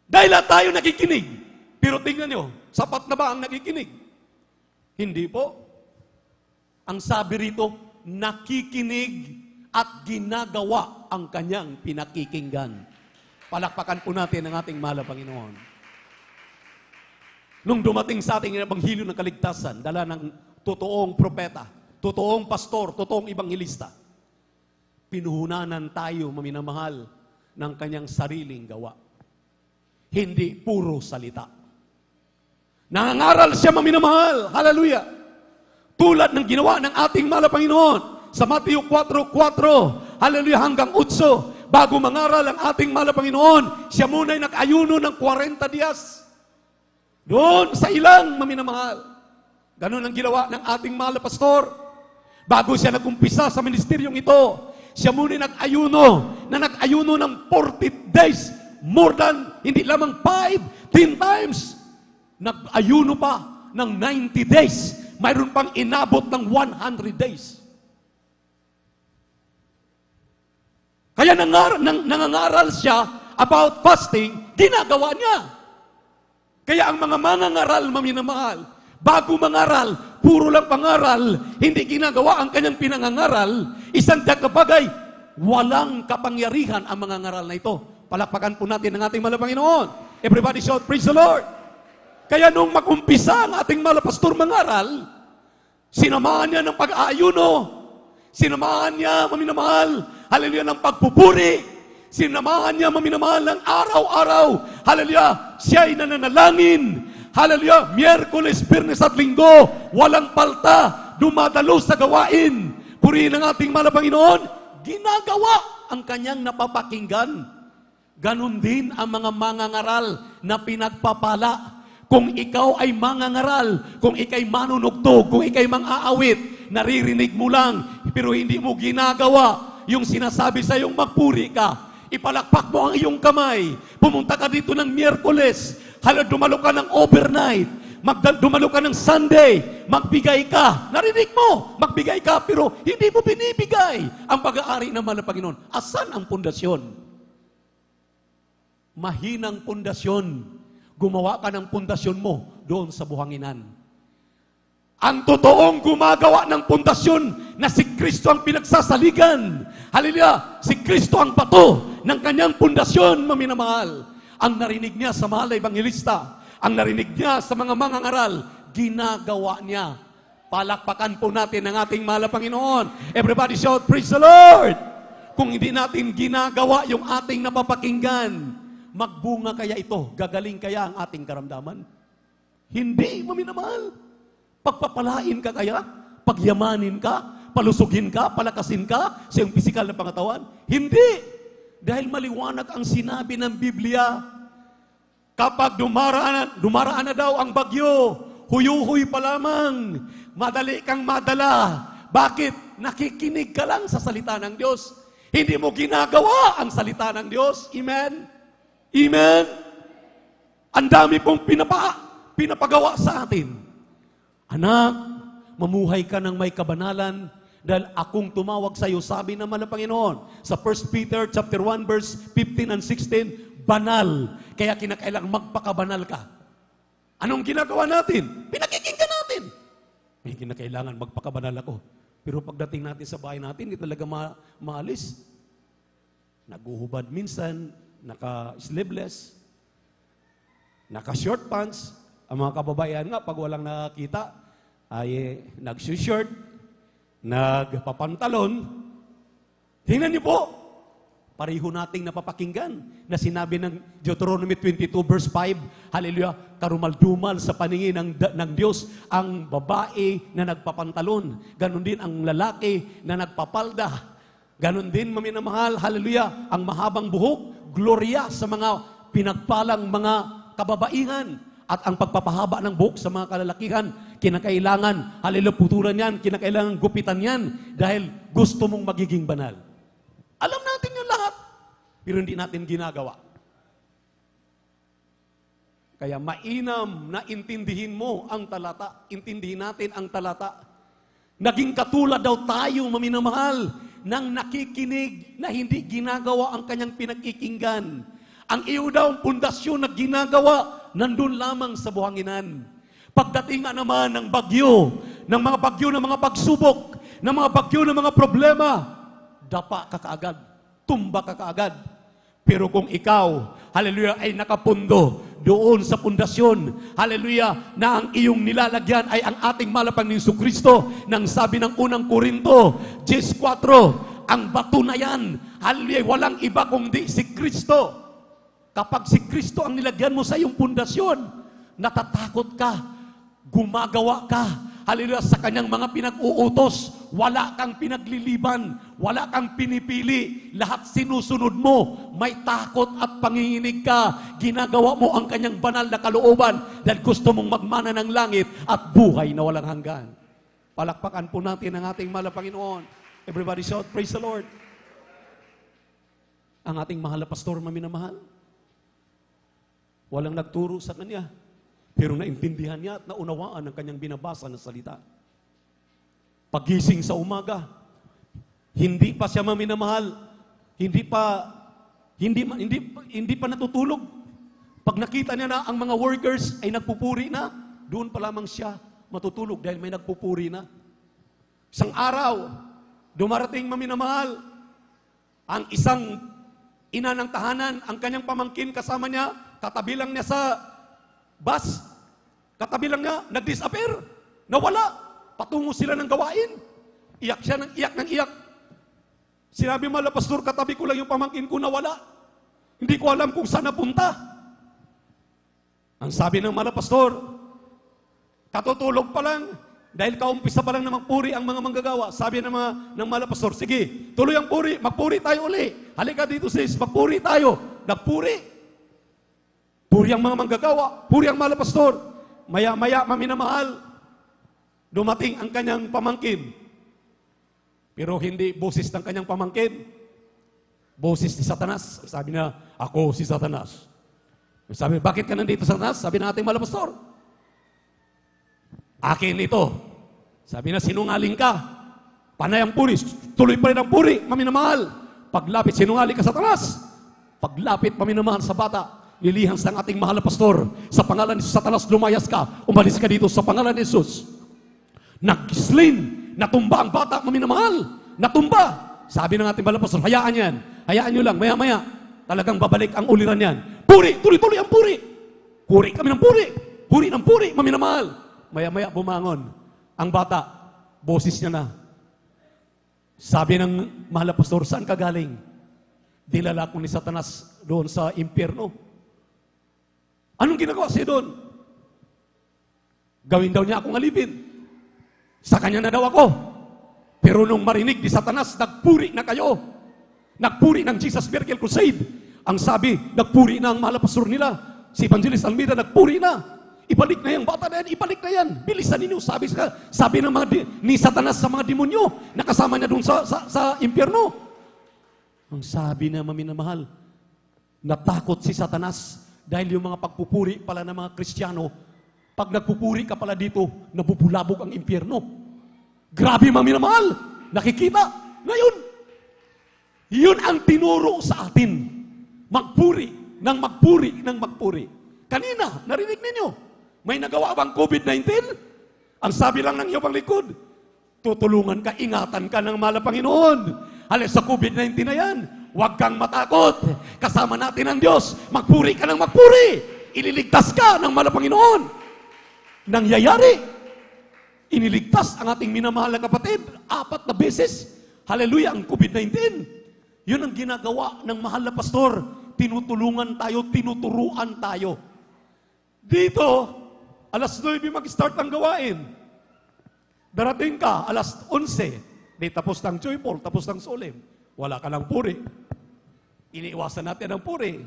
[SPEAKER 2] Dahil tayo nakikinig. Pero tingnan nyo, sapat na ba ang nakikinig? Hindi po. Ang sabi rito, nakikinig at ginagawa ang kanyang pinakikinggan. Palakpakan po natin ang ating mahal na Panginoon. Nung dumating sa ating ebanghelyo ng kaligtasan, dala ng totoong propeta, totoong pastor, totoong ebanghilista, pinuhunanan tayo, maminamahal, ng kanyang sariling gawa. Hindi puro salita. Nangangaral siya, maminamahal, hallelujah, tulad ng ginawa ng ating mahal na Panginoon sa Mateo 4:4, hallelujah, hanggang 8, bago mangaral ang ating mahal na Panginoon, siya muna'y nag-ayuno ng 40 dias. Doon sa ilang, maminamahal. Ganun ang ginawa ng ating mahal na pastor. Bago siya nag-umpisa sa ministeryong ito, siya muna'y nag-ayuno ng 40 days, more than, hindi lamang 5, 10 times. Nag-ayuno pa ng 90 days. Mayroon pang inabot ng 100 days. Kaya nangangaral siya about fasting, ginagawa niya. Kaya ang mga mangangaral, maminamahal, bago mangaral, puro lang pangaral, hindi ginagawa ang kanyang pinangangaral, isang bagay, walang kapangyarihan ang mga ngaral na ito. Palakpakan po natin ang ating mahal na Panginoon. Everybody shout, praise the Lord. Kaya nung mag-umpisa ang ating mahal na pastor mangaral, sinamahan niya ng pag-aayuno, sinamahan niya, maminamahal, haleluya, ng pagpupuri, sinamahan niya, maminamahal, ng araw-araw, haleluya, siya'y nananalangin, haleluya, Miyerkules, Biyernes at Linggo, walang palta, dumadalo sa gawain, purihin ang ating mahal na Panginoon, ginagawa ang kanyang napapakinggan. Ganon din ang mga mangangaral na pinagpapala. Kung ikaw ay mangangaral, kung ikay manunugtog, kung ikay mang-aawit, naririnig mo lang, pero hindi mo ginagawa yung sinasabi sa iyong magpuri ka. Ipalakpak mo ang iyong kamay. Pumunta ka dito ng Miyerkules. Dumalo ka ng overnight. Dumalo ka ng Sunday. Magbigay ka. Narinig mo, magbigay ka, pero hindi mo binibigay ang pag-aari ng mahal na Panginoon. Asan ang pundasyon? Mahinang pundasyon. Gumawa ka ng pundasyon mo doon sa buhanginan. Ang totoong gumagawa ng pundasyon na si Kristo ang pinagsasaligan. Haleluya! Si Kristo ang bato ng kanyang pundasyon, maminamahal. Ang narinig niya sa mahal na ebangelista, ang narinig niya sa mga mangangaral, ginagawa niya. Palakpakan po natin ang ating mahal na Panginoon. Everybody shout, praise the Lord! Kung hindi natin ginagawa yung ating napapakinggan, magbunga kaya ito? Gagaling kaya ang ating karamdaman? Hindi, maminamahal. Pagpapalain ka kaya? Pagyamanin ka? Palusugin ka? Palakasin ka sa iyong pisikal na pangatawan? Hindi. Dahil maliwanag ang sinabi ng Biblia. Kapag dumaraan na daw ang bagyo, huyu-huy pa lamang, madali kang madala. Bakit? Nakikinig ka lang sa salita ng Diyos. Hindi mo ginagawa ang salita ng Diyos. Amen? Amen? Ang dami pong pinapagawa sa atin. Anak, mamuhay ka ng may kabanalan dahil akong tumawag sa iyo, sabi naman ng Panginoon sa 1 Peter chapter 1 verse 15 and 16, banal. Kaya kinakailangan magpakabanal ka. Anong ginagawa natin? Pinakikinggan natin. May kinakailangan magpakabanal ako. Pero pagdating natin sa bahay natin, hindi talaga maalis. Naguhubad minsan, naka-sleeveless, naka-short pants. Ang mga kababaihan nga, pag walang nakakita, ay nag-shirt, nagpapantalon. Tingnan niyo po, pareho nating napapakinggan na sinabi ng Deuteronomy 22 verse 5, hallelujah, karumal-dumal sa paningin ng Diyos ang babae na nagpapantalon. Ganon din ang lalaki na nagpapalda. Ganon din, maminamahal, hallelujah, ang mahabang buhok, gloria sa mga pinagpalang mga kababaihan. At ang pagpapahaba ng buhok sa mga kalalakihan, kinakailangan, hallelujah, putulan yan, kinakailangan gupitan yan, dahil gusto mong magiging banal. Alam natin yung lahat, pero hindi natin ginagawa. Kaya mainam na intindihin mo ang talata, intindihin natin ang talata. Naging katulad daw tayo, maminamahal, nang nakikinig na hindi ginagawa ang kanyang pinakikinggan. Ang iyo daw ang pundasyon na ginagawa, nandun lamang sa buhanginan. Pagdating nga naman ng bagyo, ng mga pagsubok, ng mga bagyo, ng mga problema, dapa ka kaagad, tumba ka kaagad. Pero kung ikaw, hallelujah, ay nakapundo doon sa pundasyon, hallelujah, na ang iyong nilalagyan ay ang ating malapang ni Jesucristo, nang sabi ng unang Korinto, 10:4, ang bato na yan, hallelujah, walang iba kundi si Kristo. Kapag si Kristo ang nilagyan mo sa iyong pundasyon, natatakot ka, gumagawa ka, hallelujah, sa kanyang mga pinag-uutos, wala kang pinagliliban, wala kang pinipili, lahat sinusunod mo, may takot at panginginig ka, ginagawa mo ang kanyang banal na kalooban, dahil gusto mong magmana ng langit at buhay na walang hanggan. Palakpakan po natin ang ating mahal na Panginoon. Everybody shout, praise the Lord. Ang ating mahal na pastor, maminamahal, walang nagturo sa kanya, pero naintindihan niya at naunawaan ang kanyang binabasa na salita. Pagising sa umaga, hindi pa siya maminamahal, hindi pa natutulog. Pag nakita niya na ang mga workers ay nagpupuri na, doon pa lamang siya matutulog dahil may nagpupuri na. Isang araw, dumarating maminamahal, ang isang ina ng tahanan, ang kanyang pamangkin kasama niya, katabi lang niya sa bus, katabi lang niya, nag-disappear, nawala, patungo sila ng gawain, iyak siya ng iyak. Sinabi mo, pastor, katabi ko lang yung pamangkin ko nawala, hindi ko alam kung saan napunta. Ang sabi ng mga pastor, katutulog pa lang, dahil kaumpisa pa lang na magpuri ang mga manggagawa. Sabi ng mga pastor, sige, tuloy ang puri, magpuri tayo uli. Halika dito sis, magpuri tayo. Nagpuri. Puri ang mga manggagawa, puri ang mga pastor. Maya-maya, maminamahal, dumating ang kanyang pamangkin. Pero hindi boses ng kanyang pamangkin. Boses ni Satanas. Sabi na, ako si Satanas. Sabi, bakit ka nandito, Satanas? Sabi ng ating mga pastor, akin ito. Sabi na, sinungaling ka. Panay ang puri. Tuloy pa rin ang puri. Maminamahal. Paglapit, sinungaling ka, Satanas. Paglapit, maminamahal sa bata, nilihans ng ating mahal na pastor. Sa pangalan ni Satanas, lumayas ka. Umalis ka dito sa pangalan ni Jesus. Nag-slain. Natumba ang bata, maminamahal. Natumba. Sabi ng ating mahal na pastor, hayaan yan. Hayaan nyo lang. Maya-maya, talagang babalik ang uliran yan. Puri. Tuloy-tuloy ang puri. Puri kami ng puri. Puri ng puri. Maminamahal. Maya-maya bumangon. Ang bata, boses niya na. Sabi ng mahal na pastor, saan ka galing? Dinala ko ni Satanas doon sa impyerno. Anong ginagawa siya doon? Gawin daw niya akong alipin. Sa kanya na daw ako. Pero nung marinig ni Satanas, nagpuri na kayo. Nagpuri ng Jesus Miracle Crusade. Ang sabi, nagpuri na ang mahal na pastor nila. Si Evangelist Almeida, nagpuri na. Ibalik na yung bata na yan, ibalik na yan. Bilisan ninyo, sabi ng ni Satanas sa mga demonyo, nakasama niya doon sa impyerno. Ang sabi na maminamahal, natakot si Satanas dahil yung mga pagpupuri pala ng mga Kristiyano, pag nagpupuri ka pala dito, nabubulabog ang impyerno. Grabe maminamahal, nakikita. Ngayon, yun ang tinuro sa atin. Magpuri, ng magpuri, ng magpuri. Kanina, narinig ninyo, may nagawa bang COVID-19? Ang sabi lang ng iyong likod, tutulungan ka, ingatan ka ng mahal na Panginoon. Halos sa COVID-19 na yan, huwag kang matakot. Kasama natin ang Diyos. Magpuri ka ng magpuri. Ililigtas ka ng mahal na Panginoon. Nangyayari. Iniligtas ang ating minamahal na kapatid 4 na beses. Hallelujah, ang COVID-19. Yun ang ginagawa ng mahal na pastor. Tinutulungan tayo, tinuturuan tayo. Dito, alas 9 mag-start ang gawain. Darating ka, alas 11. Di tapos ng joyful, tapos ng solemn. Wala ka ng puri. Iniiwasan natin ang puri.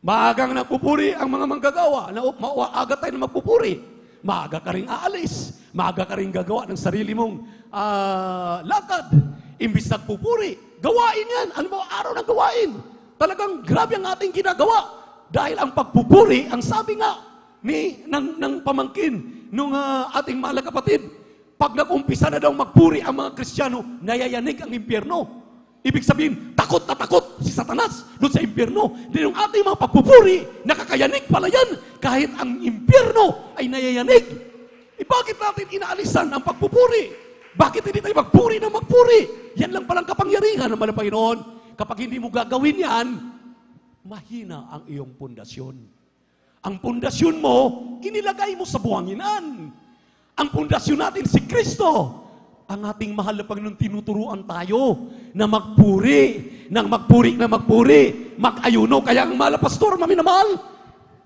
[SPEAKER 2] Maagang nagpupuri ang mga manggagawa. Maaga tayo na magpupuri. Maaga ka rin aalis. Maaga ka rin gagawa ng sarili mong lakad. Imbis nagpupuri. Gawain yan. Ano mo, araw ng gawain. Talagang grabe ang ating ginagawa. Dahil ang pagpupuri, ang sabi nga, ng pamangkin nung ating mahal na kapatid, pag nag-umpisa na daw magpuri ang mga Kristiyano, nayayanig ang impyerno. Ibig sabihin, takot na takot si Satanas doon sa impyerno. Dahil yung ating mga pagpupuri, nakakayanig pala yan, kahit ang impyerno ay nayayanig. Bakit natin inaalisan ang pagpupuri? Bakit hindi tayo magpuri na magpuri? Yan lang palang kapangyarihan ng mga Panginoon. Kapag hindi mo gagawin yan, mahina ang iyong pundasyon. Ang pundasyon mo, inilagay mo sa buwanginan. Ang pundasyon natin si Kristo. Ang ating mahal na Panginoon, tinuturuan tayo na magpuri, mag-ayuno. Kaya ang mahal na pastor, maminamahal,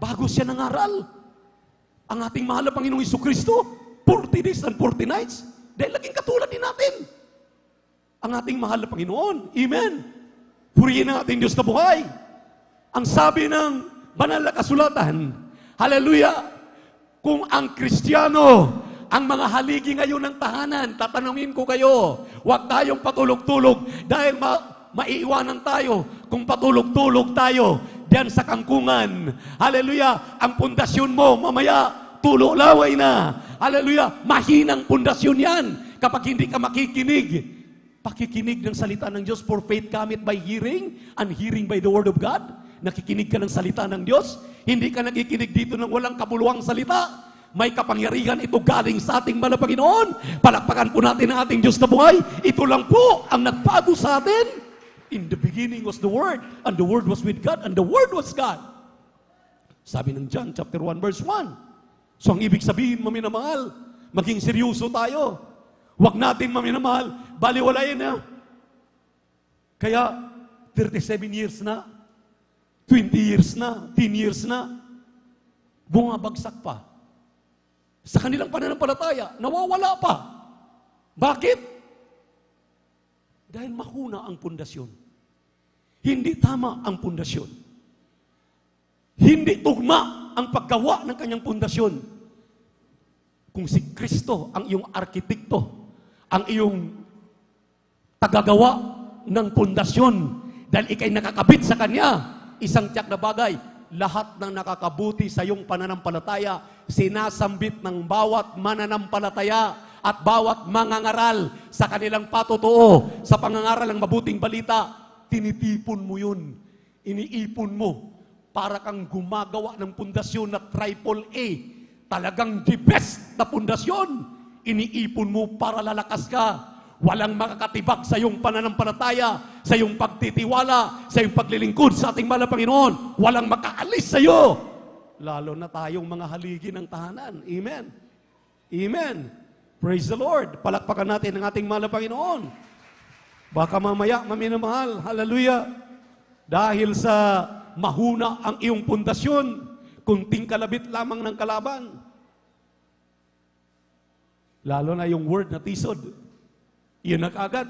[SPEAKER 2] bago siya nangaral, ang ating mahal na Panginoong Jesucristo, 40 days and 40 nights, dahil laging katulad din natin. Ang ating mahal na Panginoon. Amen. Purihin ang ating Diyos na buhay. Ang sabi ng banal na kasulatan, hallelujah, kung ang Kristiyano, ang mga haligi ngayon ng tahanan, tatanungin ko kayo, huwag tayong patulog-tulog dahil maiiwanan tayo kung patulog-tulog tayo diyan sa kangkungan. Hallelujah, ang pundasyon mo mamaya tulo-laway na. Hallelujah, mahinang pundasyon yan kapag hindi ka makikinig Pakikinig ng salita ng Diyos, for faith cometh by hearing, and hearing by the word of God. Nakikinig ka ng salita ng Diyos. Hindi ka nakikinig dito ng walang kabuluhang salita. May kapangyarihan ito galing sa ating mahal na Panginoon. Palakpakan po natin ang ating Diyos na buhay. Ito lang po ang nagbago sa atin. In the beginning was the Word, and the Word was with God, and the Word was God. Sabi ng John chapter 1 verse 1. So ang ibig sabihin, maminamahal, maging seryoso tayo. Huwag natin maminamahal, baliwalayin na. Kaya 37 years na, 20 years na, 10 years na, bumabagsak pa. Sa kanilang pananampalataya, nawawala pa. Bakit? Dahil mahuna ang pundasyon. Hindi tama ang pundasyon. Hindi tugma ang paggawa ng kanyang pundasyon. Kung si Kristo ang iyong arkitekto, ang iyong tagagawa ng pundasyon, dahil ikay nakakabit sa Kanya, isang tiyak na bagay, lahat ng nakakabuti sa iyong pananampalataya, sinasambit ng bawat mananampalataya at bawat mangangaral sa kanilang patutuo, sa pangangaral ng mabuting balita, tinitipon mo yun, iniipon mo, para kang gumagawa ng pundasyon na triple A, talagang the best na pundasyon, iniipon mo para lalakas ka. Walang makakatibak sa iyong pananampalataya, sa iyong pagtitiwala, sa iyong paglilingkod sa ating mahal na Panginoon. Walang makaalis sa iyo. Lalo na tayong mga haligi ng tahanan. Amen. Amen. Praise the Lord. Palakpakan natin ang ating mahal na Panginoon. Baka mamaya, maminamahal, hallelujah, dahil sa mahuna ang iyong pundasyon, kunting kalabit lamang ng kalaban. Lalo na yung word na tisod. Iyan na kaagad.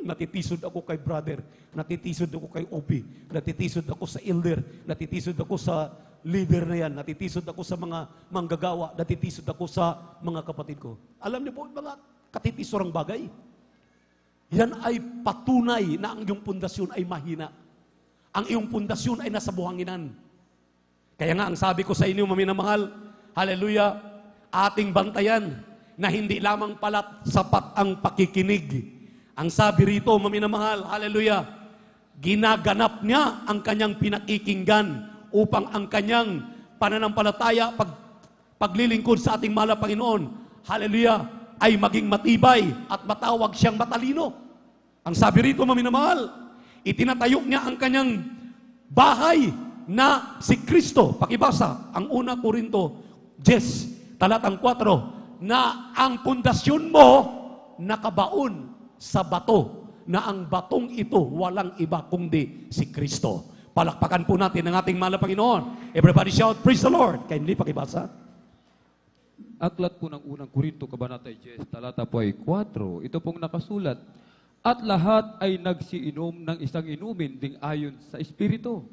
[SPEAKER 2] Natitisod ako kay brother. Natitisod ako kay OP. Natitisod ako sa elder. Natitisod ako sa leader na yan. Natitisod ako sa mga manggagawa. Natitisod ako sa mga kapatid ko. Alam niyo po, mga katitisorang bagay. Yan ay patunay na ang iyong pundasyon ay mahina. Ang iyong pundasyon ay nasa buhanginan. Kaya nga, ang sabi ko sa inyo, maminamahal, hallelujah, ating bantayan na hindi lamang pala sapat ang pakikinig. Ang sabi rito, maminamahal, hallelujah, ginaganap niya ang kanyang pinakikinggan upang ang kanyang pananampalataya, paglilingkod sa ating mahal na Panginoon, hallelujah, ay maging matibay at matawag siyang matalino. Ang sabi rito, maminamahal, itinatayo niya ang kanyang bahay na si Kristo. Pakibasa, ang una Korinto 10, talatang 4, na ang pundasyon mo nakabaon sa bato, na ang batong ito walang iba kundi si Kristo. Palakpakan po natin ang ating mahal na Panginoon. Everybody shout, praise the Lord. Kindly pakibasa.
[SPEAKER 3] Aklat po ng unang Korinto, Kabanata 10, talata po ay 4. Ito pong nakasulat, at lahat ay nagsiinom ng isang inumin ding ayon sa Espiritu,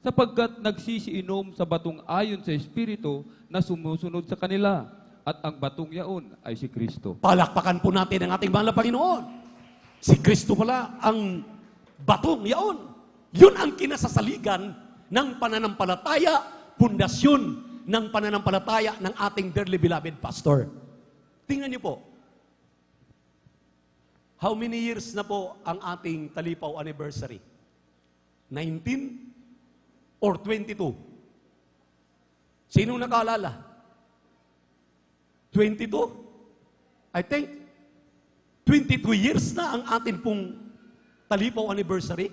[SPEAKER 3] sapagkat nagsisiinom sa batong ayon sa Espiritu na sumusunod sa kanila, at ang batong yaon ay si Kristo.
[SPEAKER 2] Palakpakan po natin ang ating mahal na Panginoon. Si Kristo pala ang batong yaon. Yun ang kinasasaligan ng pananampalataya, pundasyon ng pananampalataya ng ating dearly beloved pastor. Tingnan niyo po, how many years na po ang ating Talipaw anniversary? 19 or 22? Sinong nakaalala? 22? I think 22 years na ang atin pong Talipaw anniversary.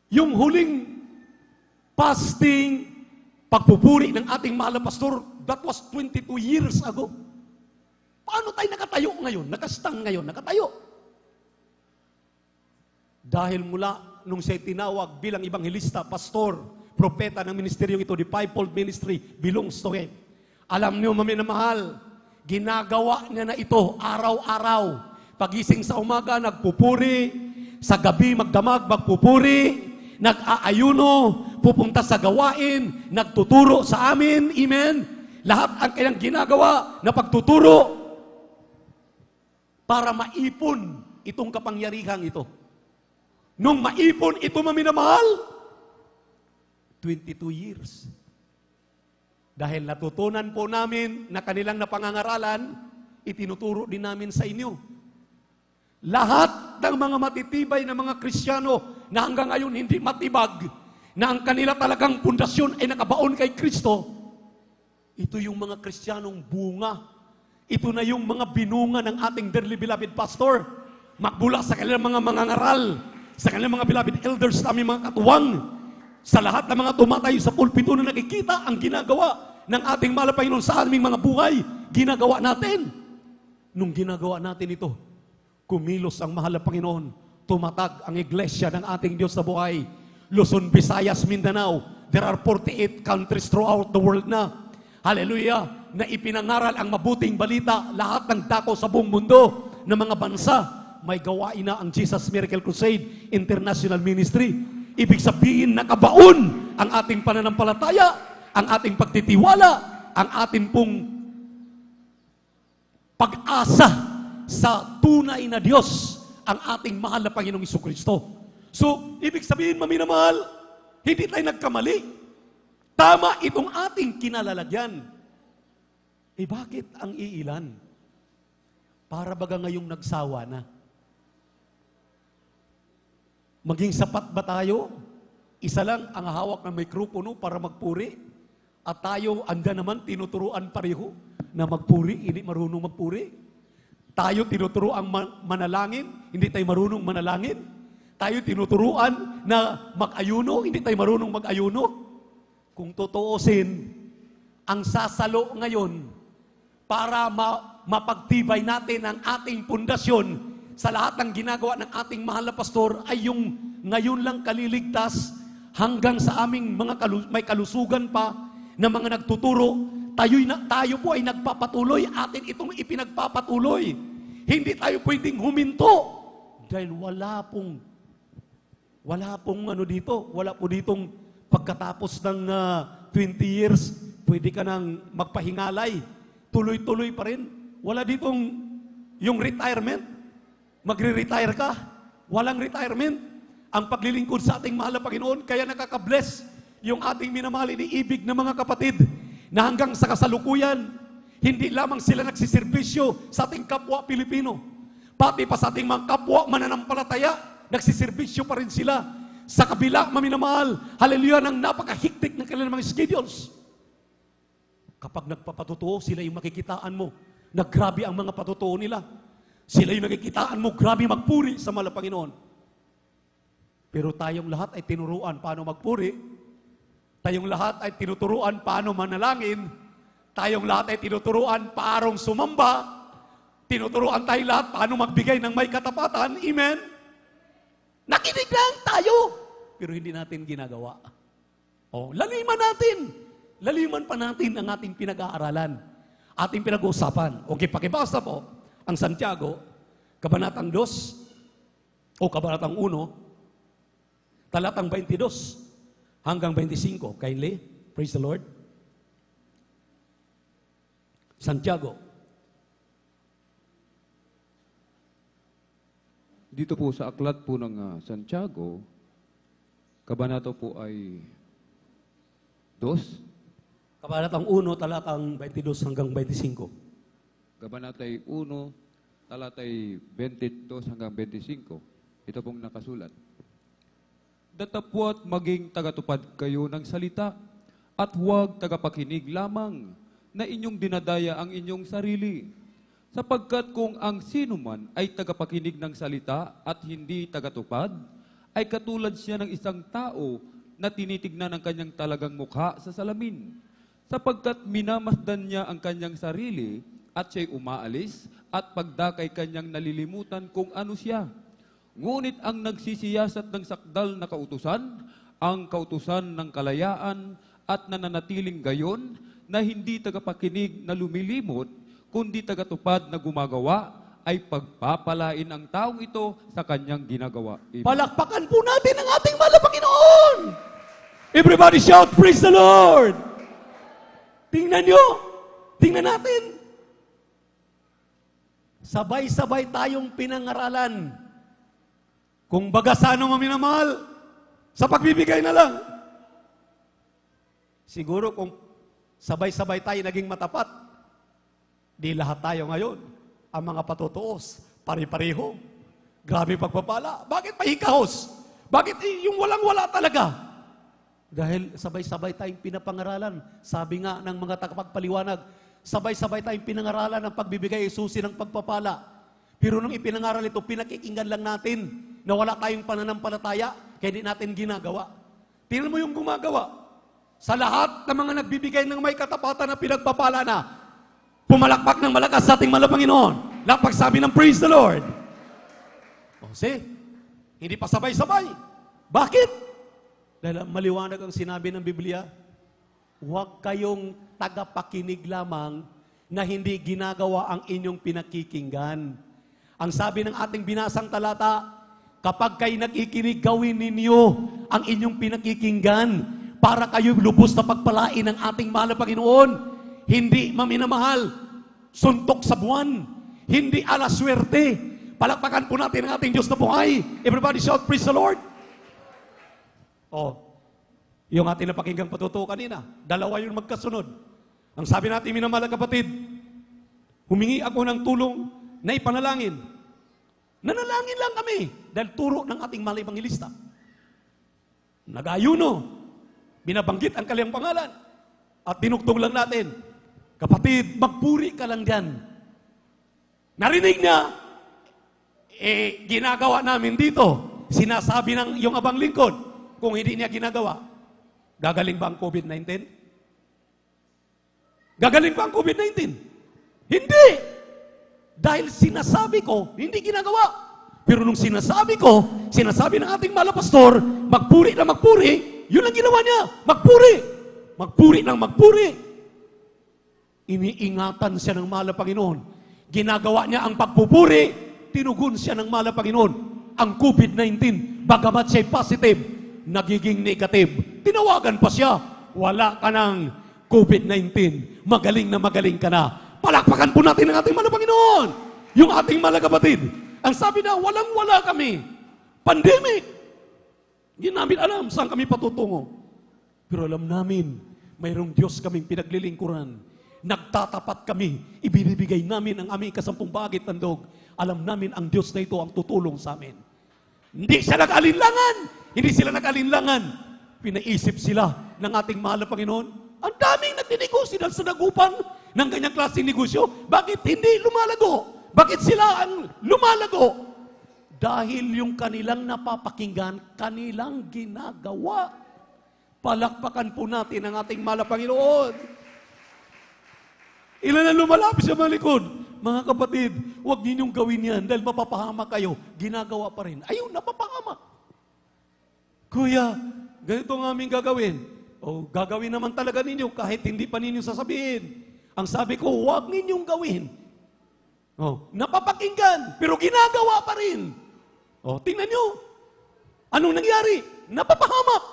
[SPEAKER 2] Yung huling fasting, pagpupuri ng ating mahal na pastor, that was 22 years ago. Paano tayo nakatayo ngayon? Nakastang ngayon, nakatayo. Dahil mula nung siya tinawag bilang ebanghelista, pastor, propeta ng ministeryong ito, the fivefold ministry belongs to him. Alam niyo, maminamahal, ginagawa niya na ito araw-araw. Pagising sa umaga, nagpupuri. Sa gabi, magdamag, magpupuri. Nag-aayuno, pupunta sa gawain, nagtuturo sa amin. Amen? Lahat ang kanyang ginagawa na pagtuturo para maipon itong kapangyarihang ito. Nung maipon ito, maminamahal, 22 years. Dahil natutunan po namin na kanilang napangangaralan, itinuturo din namin sa inyo. Lahat ng mga matitibay na mga Kristiyano na hanggang ngayon hindi matibag, na ang kanila talagang pundasyon ay nakabaon kay Kristo, ito yung mga Kristiyanong bunga. Ito na yung mga binunga ng ating dearly beloved pastor. Magmula sa kanilang mga mangangaral, sa kanilang mga beloved elders, sa aming mga katuwang, sa lahat ng mga tumatayo sa pulpito na nakikita ang ginagawa ng ating mahal na Panginoon sa aming mga buhay, ginagawa natin. Nung ginagawa natin ito, kumilos ang mahal na Panginoon, tumatag ang iglesia ng ating Diyos sa buhay. Luzon, Visayas, Mindanao, there are 48 countries throughout the world na. Hallelujah! Na ipinangaral ang mabuting balita, lahat ng dako sa buong mundo ng mga bansa. May gawain na ang Jesus Miracle Crusade International Ministry. Ibig sabihin, nakabaon ang ating pananampalataya, ang ating pagtitiwala, ang ating pong pag-asa sa tunay na Diyos, ang ating mahal na Panginoong Jesucristo. So, ibig sabihin, maminamahal, hindi tayo nagkamali. Tama itong ating kinalalagyan. Bakit ang iilan? Para baga ngayong nagsawa na. Maging sapat ba tayo? Isa lang ang hawak ng mikropono para magpuri. At tayo, anda naman, tinuturuan pareho na magpuri, hindi marunong magpuri. Tayo tinuturuan manalangin, hindi tayo marunong manalangin. Tayo tinuturuan na mag-ayuno, hindi tayo marunong mag-ayuno. Kung tutuusin, ang sasalo ngayon para mapagtibay natin ang ating pundasyon sa lahat ng ginagawa ng ating mahal na pastor ay yung ngayon lang kaliligtas hanggang sa aming mga may kalusugan pa na mga nagtuturo. Tayo po ay nagpapatuloy, atin itong ipinagpapatuloy. Hindi tayo pwedeng huminto dahil wala pong wala po ditong pagkatapos ng 20 years, pwede ka nang magpahingalay. Tuloy-tuloy pa rin. Wala ditong yung retirement. Magre-retire ka. Walang retirement. Ang paglilingkod sa ating mahal na Panginoon, kaya nakaka-bless yung ating minamahal iniibig na mga kapatid na hanggang sa kasalukuyan, hindi lamang sila nagsisirbisyo sa ating kapwa Pilipino. Pati pa sa ating mga kapwa mananampalataya, nagsisirbisyo pa rin sila sa kabila, maminamahal, hallelujah, ng napakahiktik ng kanilang mga schedules. Kapag nagpapatutuo, sila yung makikitaan mo na grabe ang mga patutuo nila. Sila yung makikitaan mo, grabe magpuri sa mahal na Panginoon. Pero tayong lahat ay tinuruan paano magpuri. Tayong lahat ay tinuturuan paano manalangin. Tayong lahat ay tinuturuan paano sumamba. Tinuturuan tayong lahat paano magbigay ng may katapatan. Amen? Nakinig lang tayo, pero hindi natin ginagawa. Laliman natin. Laliman pa natin ang ating pinag-aaralan. Ating pinag-uusapan. Okay, pakibasa po ang Santiago, Kabanatang 2, o Kabanatang 1, talatang 22 hanggang 25. Kindly, praise the Lord. Santiago.
[SPEAKER 3] Dito po sa aklat po ng Santiago, kabanata po ay 2.
[SPEAKER 2] Kabanatang 1, talatang 22 hanggang 25.
[SPEAKER 3] Kabanatay 1, talatay 22 hanggang 25. Ito pong nakasulat. Datapwat maging tagatupad kayo ng salita at huwag tagapakinig lamang na inyong dinadaya ang inyong sarili. Sapagkat kung ang sino man ay tagapakinig ng salita at hindi tagatupad, ay katulad siya ng isang tao na tinitignan ang kanyang talagang mukha sa salamin. Sapagkat minamasdan niya ang kanyang sarili at siya'y umaalis at pagdakay kanyang nalilimutan kung ano siya. Ngunit ang nagsisiyasat ng sakdal na kautusan, ang kautusan ng kalayaan at nananatiling gayon na hindi tagapakinig na lumilimot, kundi tagatupad na gumagawa, ay pagpapalain ang taong ito sa kanyang ginagawa. Amen.
[SPEAKER 2] Palakpakan po natin ang ating mahal na Panginoon. Everybody shout, praise the Lord. Tingnan nyo. Tingnan natin. Sabay-sabay tayong pinangaralan. Kung baga sa ano maminamahal, sa pagbibigay na lang. Siguro kung sabay-sabay tayo naging matapat, di lahat tayo ngayon Ang mga patutuos, pare-pareho. Grabe pagpapala. Bakit pahikahos? Bakit yung walang-wala talaga? Dahil sabay-sabay tayong pinapangaralan. Sabi nga ng mga tagapagpaliwanag, sabay-sabay tayong pinangaralan ng pagbibigay susi ng pagpapala. Pero nung ipinangaral ito, pinakikinggan lang natin na wala tayong pananampalataya, kaya hindi natin ginagawa. Tingnan mo yung gumagawa. Sa lahat ng mga nagbibigay ng may katapatan na pinagpapala na, pumalakpak ng malakas sa ating mahal na Panginoon. Pagsabi ng praise the Lord. O, see? Hindi pa sabay-sabay. Bakit? Dahil maliwanag ang sinabi ng Biblia, huwag kayong tagapakinig lamang na hindi ginagawa ang inyong pinakikinggan. Ang sabi ng ating binasang talata, kapag kayo nakikinig, gawin ninyo ang inyong pinakikinggan para kayo lubos na pagpalain ng ating mahal na Panginoon. Hindi maminamahal, suntok sa buwan, hindi alaswerte. Palakpakan po natin ang ating Diyos na buhay. Everybody shout, praise the Lord. Oh, yung ating napakinggang patutuo kanina, dalawa yung magkasunod. Ang sabi natin, minamahal na kapatid, humingi ako ng tulong na ipanalangin. Nanalangin lang kami dahil turo ng ating mahal na ebangelista. Nag-ayuno, binabanggit ang kanyang pangalan, at dinugtong lang natin, kapatid, magpuri ka lang dyan. Narinig niya, ginagawa namin dito. Sinasabi ng yung abang lingkod, kung hindi niya ginagawa, gagaling ba ang COVID-19? Gagaling ba ang COVID-19? Hindi! Dahil sinasabi ko, hindi ginagawa. Pero nung sinasabi ko, sinasabi ng ating mahal na pastor, magpuri na magpuri, yun ang ginawa niya, magpuri. Magpuri ng magpuri. Iniingatan siya ng mahal na Panginoon. Ginagawa niya ang pagpupuri, tinugon siya ng mahal na Panginoon. Ang COVID-19, bagamat siya'y positive, nagiging negative. Tinawagan pa siya, wala ka ng COVID-19, magaling na magaling ka na. Palakpakan po natin ang ating mahal na Panginoon. Yung ating mahal na kapatid, ang sabi na walang-wala kami, pandemic. Hindi namin alam saan kami patutungo. Pero alam namin, mayroong Diyos kaming pinaglilingkuran. Nagtatapat kami, ibibigay namin ang aming kasampung bagit tandog. Alam namin ang Diyos na ito ang tutulong sa amin. Hindi siya nag-alinlangan. Hindi sila nag-alinlangan. Pinaisip sila ng ating mahal na Panginoon. Ang daming nagninegosyo dahil sa nagupan ng ganyang klaseng negosyo. Bakit hindi lumalago? Bakit sila ang lumalago? Dahil yung kanilang napapakinggan, kanilang ginagawa. Palakpakan po natin ang ating mahal na Panginoon. Ilan ang lumalapit sa mga likod? Mga kapatid, huwag ninyong gawin yan dahil mapapahamak kayo. Ginagawa pa rin. Ayun, napapahamak. Kuya, ganito ang aming gagawin. O, gagawin naman talaga ninyo kahit hindi pa ninyo sasabihin. Ang sabi ko, huwag ninyong gawin. O, napapakinggan, pero ginagawa pa rin. O, tingnan nyo. Anong nangyari? Napapahamak.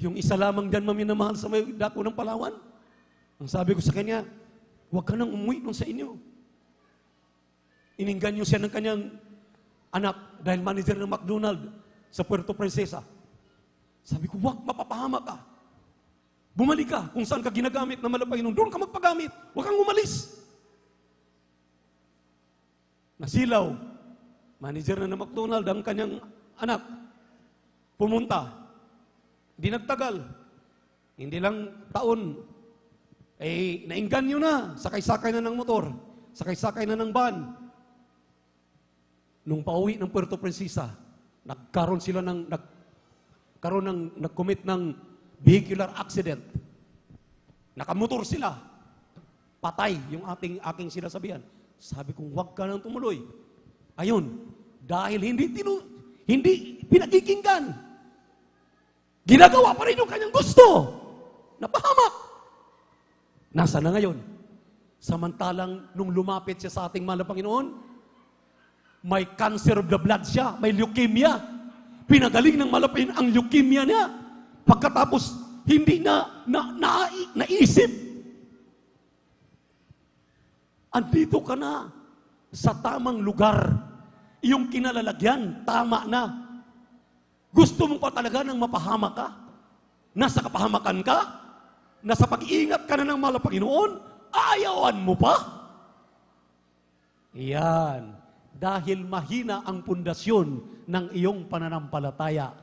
[SPEAKER 2] Yung isa lamang dyan maminamahal sa may dako ng Palawan, ang sabi ko sa kanya, huwag ka nang umuwi nun sa inyo. Ininggan niyo siya ng kanyang anak dahil manager ng McDonald's sa Puerto Princesa. Sabi ko, huwag, mapapahamak ka. Bumalik ka kung saan ka ginagamit na malapanginoon. Doon ka magpagamit. Huwag kang umalis. Nasilaw. Manager na ng McDonald's ang kanyang anak. Pumunta. Hindi nagtagal. Hindi lang taon. Nainggan nyo na. Sakay-sakay na ng motor. Sakay-sakay na ng van. Nung pauwi ng Puerto Princesa, nag-commit ng vehicular accident. Nakamotor sila. Patay yung aking sinasabihan. Sabi kong, huwag ka nang tumuloy. Ayun, dahil hindi pinakikinggan. Ginagawa pa rin yung kanyang gusto. Napahamak. Nasaan na ngayon? Samantalang nung lumapit siya sa ating mahal na Panginoon, may cancer of the blood siya, may leukemia. Pinagaling ng malapin ang leukemia niya. Pagkatapos, hindi naisip. Andito ka na sa tamang lugar. Iyong kinalalagyan, tama na. Gusto mo pa talaga ng mapahamak ka? Nasa kapahamakan ka? Nasa pag-iingat ka na ng mahal na Panginoon? Ayawan mo pa? Iyan. Dahil mahina ang pundasyon ng iyong pananampalataya.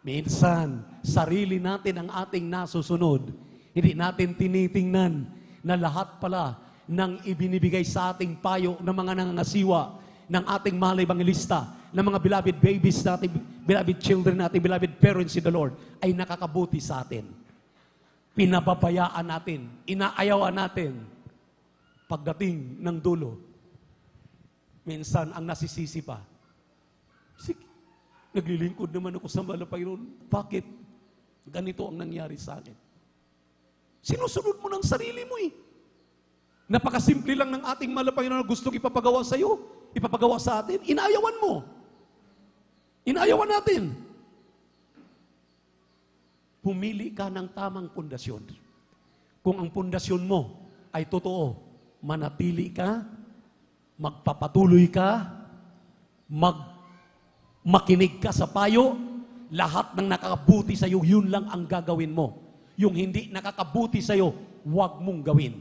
[SPEAKER 2] Minsan, sarili natin ang ating nasusunod. Hindi natin tinitingnan na lahat pala ng ibinibigay sa ating payo ng mga nangangasiwa, ng ating mahal na ebangelista, ng mga beloved babies natin, beloved children natin, beloved parents in the Lord, ay nakakabuti sa atin. Pinababayaan natin, inaayawan natin, pagdating ng dulo, minsan ang nasisisi pa. Sige, naglilingkod naman ako sa mahal na Panginoon. Bakit? Ganito ang nangyari sa akin. Sinusunod mo ng sarili mo eh. Napakasimple lang ng ating mahal na Panginoon na gustong ipapagawa sa iyo, ipapagawa sa atin. Inaayawan mo. Inaayawan natin. Pumili ka ng tamang pundasyon. Kung ang pundasyon mo ay totoo, manatili ka, magpapatuloy ka, makinig ka sa payo, lahat ng nakakabuti sa iyo, yun lang ang gagawin mo. Yung hindi nakakabuti sa iyo, huwag mong gawin.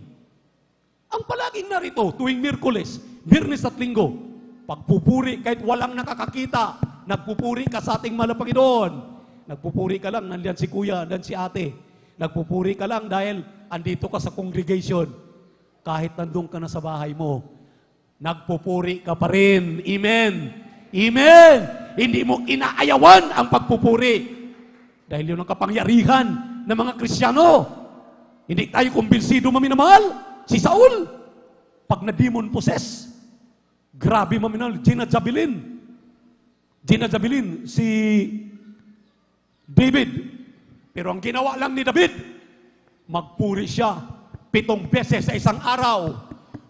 [SPEAKER 2] Ang palaging narito, tuwing Miyerkules, Biyernes at Linggo, pagpupuri kahit walang nakakakita, nagpupuri ka sa ating mahal na Panginoon. Nagpupuri ka lang, nandiyan si kuya, nandiyan si ate. Nagpupuri ka lang dahil andito ka sa congregation. Kahit nandun ka na sa bahay mo, nagpupuri ka pa rin. Amen. Amen. Hindi mo inaayawan ang pagpupuri. Dahil yun ang kapangyarihan ng mga Kristiyano. Hindi tayo kumbinsido maminamahal. Si Saul, pag na-demon possess, grabe maminahal, Gina Jabilin, si David. Pero ang ginawa lang ni David, magpuri siya 7 beses sa isang araw.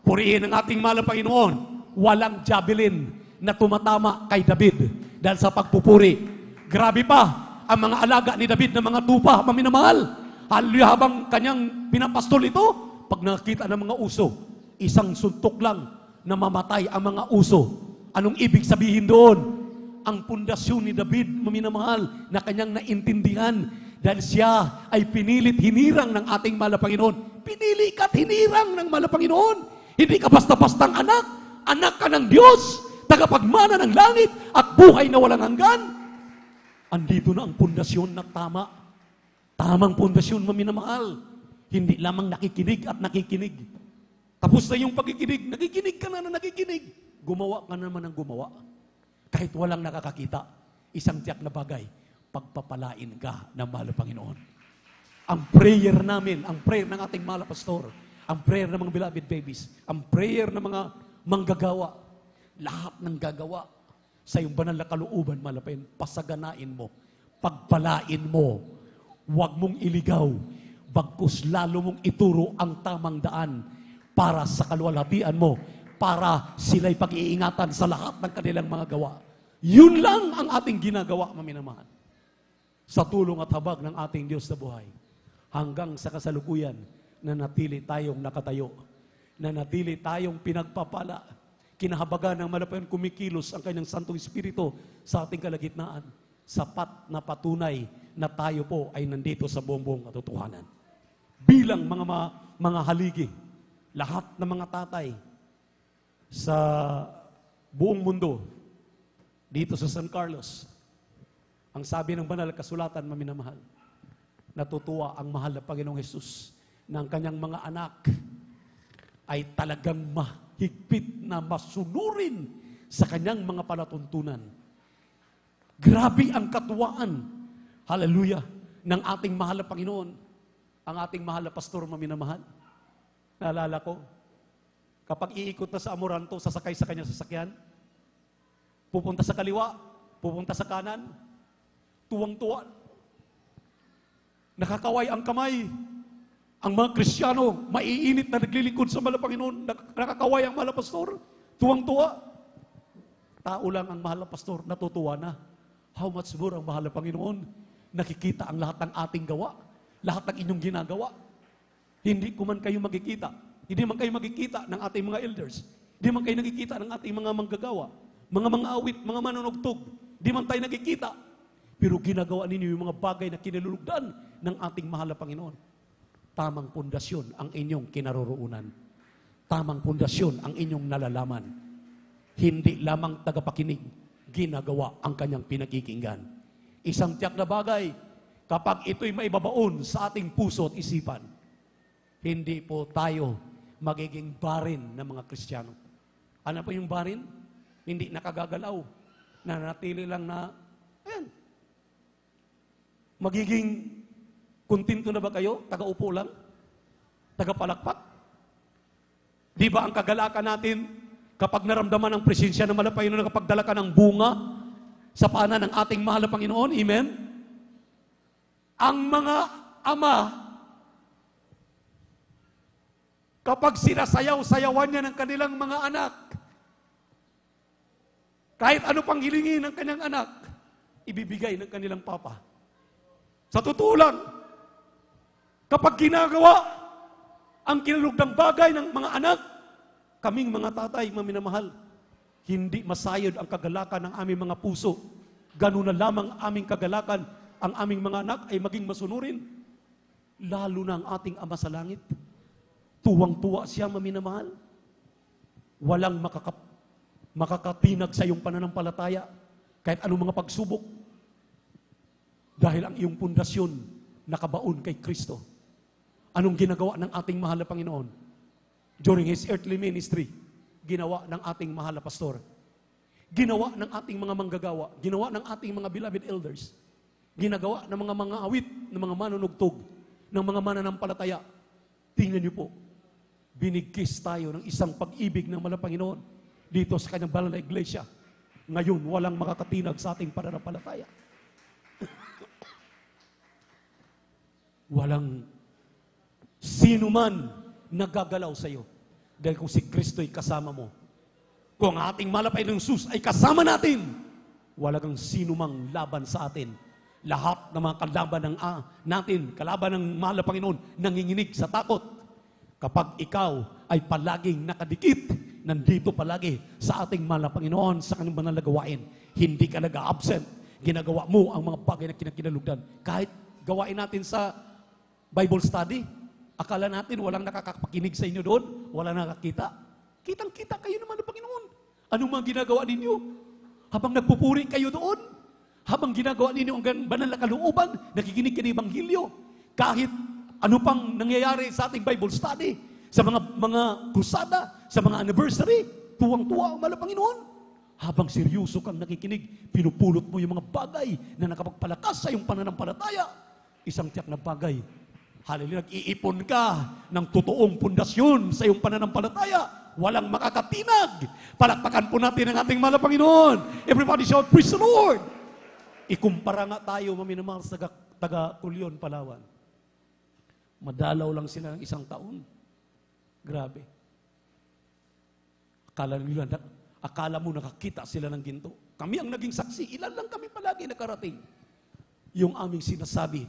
[SPEAKER 2] Purihin ang ating mahal na Panginoon. Walang javelin na tumatama kay David dahil sa pagpupuri. Grabe pa ang mga alaga ni David na mga tupa, maminamahal. Habang kanyang pinapastol ito, pag nakita ng mga uso, isang suntok lang na mamatay ang mga uso. Anong ibig sabihin doon? Ang pundasyon ni David, maminamahal, na kanyang naintindihan dahil siya ay pinilit hinirang ng ating mahal na Panginoon. Pinili ka't hinirang ng mahal na Panginoon. Hindi ka basta-bastang anak. Anak ka ng Diyos, tagapagmana ng langit at buhay na walang hanggan. Andito na ang pundasyon na tama. Tamang pundasyon, maminamahal. Hindi lamang nakikinig at nakikinig. Tapos na yung pagkikinig, nakikinig ka na nakikinig. Gumawa ka naman ng gumawa. Kahit walang nakakakita, isang tiyak na bagay, pagpapalain ka ng mahal na Panginoon. Ang prayer namin, ang prayer ng ating mahal na pastor, ang prayer ng mga beloved babies, ang prayer ng mga manggagawa, lahat ng gagawa sa iyong banal na kalooban, mahal na Panginoon, pasaganain mo, pagpalain mo, huwag mong iligaw, bagkus lalo mong ituro ang tamang daan para sa kaluwalhatian mo, para sila'y pag-iingatan sa lahat ng kanilang mga gawa. Yun lang ang ating ginagawa, maminamahal. Sa tulong at habag ng ating Diyos na buhay, hanggang sa kasalukuyan, na natili tayong nakatayo, na natili tayong pinagpapala, kinahabagan ng malapayan kumikilos ang kanyang Santong Espiritu sa ating kalagitnaan, sapat na patunay na tayo po ay nandito sa buong katotohanan. Bilang mga haligi, lahat ng mga tatay sa buong mundo, dito sa San Carlos, ang sabi ng banal na kasulatan, maminamahal, natutuwa ang mahal na Panginoong Hesus na ang kanyang mga anak ay talagang mahigpit na masunurin sa kanyang mga palatuntunan. Grabe ang katuwaan, hallelujah, ng ating mahal na Panginoon, ang ating mahal na pastor, maminamahal. Naalala ko, kapag iikot na sa Amoranto, sasakay sa kanyang sasakyan, pupunta sa kaliwa, pupunta sa kanan, tuwang-tuwa. Nakakaway ang kamay. Ang mga Kristiyano, maiinit na naglilingkod sa mahal na Panginoon, nakakaway ang mahal na pastor, tuwang-tuwa. Tao lang ang mahal na pastor, natutuwa na. How much more ang mahal na Panginoon? Nakikita ang lahat ng ating gawa, lahat ng inyong ginagawa. Hindi ko man kayo magkikita. Hindi man kayo magkikita ng ating mga elders. Hindi man kayo nakikita ng ating mga manggagawa, mga awit, mga manunugtog. Hindi man tayo nakikita. Pero ginagawa ninyo yung mga bagay na kinalulugdan ng ating mahal na Panginoon. Tamang pundasyon ang inyong kinaroroonan. Tamang pundasyon ang inyong nalalaman. hindi lamang tagapakinig, ginagawa ang kanyang pinakikinggan. Isang tiyak na bagay, kapag ito'y maibabaon sa ating puso at isipan, hindi po tayo magiging barin ng mga Kristiyano. Ano po yung barin? Hindi nakagagalaw. Nanatili lang na, ayan. Magiging kontento na ba kayo? Taga-upo lang? Taga-palakpak? Di ba ang kagalakan natin kapag naramdaman ang presensya ng Malapanginoon, kapag dala ka ng bunga sa paanan ng ating mahal na Panginoon? Amen? Ang mga ama, kapag sinasayaw-sayawan niya ng kanilang mga anak, kahit ano pang hilingin ng kanyang anak, ibibigay ng kanilang papa. Sa totoo lang, kapag ginagawa ang kinalugdang bagay ng mga anak, kaming mga tatay, maminamahal, hindi masayod ang kagalakan ng aming mga puso. Ganun na lamang aming kagalakan, ang aming mga anak ay maging masunurin. Lalo na ang ating Ama sa langit. Tuwang-tuwa siya, maminamahal. Walang makakatinag sa iyong pananampalataya kahit anong mga pagsubok. Dahil ang iyong pundasyon nakabaon kay Kristo. Anong ginagawa ng ating mahal na Panginoon? During His earthly ministry, ginawa ng ating mahal na pastor. Ginawa ng ating mga manggagawa. Ginawa ng ating mga beloved elders. Ginagawa ng mga awit, ng mga manunugtog, ng mga mananampalataya. Tingnan niyo po, binigkis tayo ng isang pag-ibig ng mahal na Panginoon dito sa kanyang banal na iglesia. Ngayon, walang makakatinag sa ating pananampalataya. Walang sino man nagagalaw sa iyo. Dahil kung si Kristo ay kasama mo, kung ang ating malapay ng sus ay kasama natin, wala kang sino mang laban sa atin. Lahat ng mga kalaban ng natin, kalaban ng mahal na Panginoon, nanginginig sa takot. Kapag ikaw ay palaging nakadikit, nandito palagi sa ating mahal na Panginoon, sa kanyang banal na gawain, hindi ka nag-absent. Ginagawa mo ang mga bagay na kinakinalugdan. Kahit gawain natin sa Bible study, akala natin walang nakakapakinig sa inyo doon, walang nakakita. Kitang-kita kayo naman ng Panginoon. Anong mga ginagawa ninyo? Habang nagpupuri kayo doon, habang ginagawa ninyo ang banal na kalooban, nakikinig kayo ng Ebanghelyo, kahit ano pang nangyayari sa ating Bible study, sa mga krusada, sa mga anniversary, tuwang-tuwa ang mahal na Panginoon. Habang seryoso kang nakikinig, pinupulot mo yung mga bagay na nakapagpalakas sa iyong pananampalataya. Isang tiyak na bagay. Hallelujah, nag-iipon ka ng totoong pundasyon sa iyong pananampalataya. Walang makakatinag. Palakpakan po natin ang ating mahal na Panginoon. Everybody shout, praise the Lord! Ikumpara nga tayo, maminamahal sa taga-Kulyon, Palawan. Madalaw lang sila ng isang taon. Grabe. Akala mo nakakita sila ng ginto. Kami ang naging saksi. Ilan lang kami palagi nakarating. Yung aming sinasabi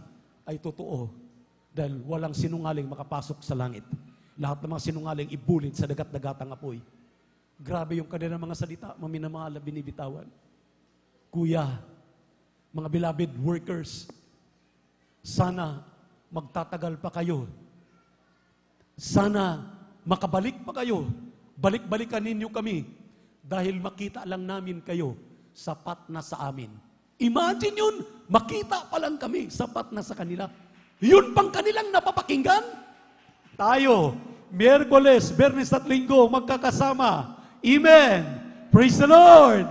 [SPEAKER 2] ay totoo. Dahil walang sinungaling makapasok sa langit. Lahat ng mga sinungaling ibulit sa dagat-dagatang apoy. Grabe yung kanilang mga salita, maminamahal na binibitawan. Kuya, mga beloved workers, sana magtatagal pa kayo. Sana makabalik pa kayo. Balik-balikan ninyo kami. Dahil makita lang namin kayo, sapat na sa amin. Imagine yun, makita pa lang kami, sapat na sa kanila. Yun pang kanilang napapakinggan. Tayo, Miyerkules, Bernes at Linggo, magkakasama. Amen. Praise the Lord.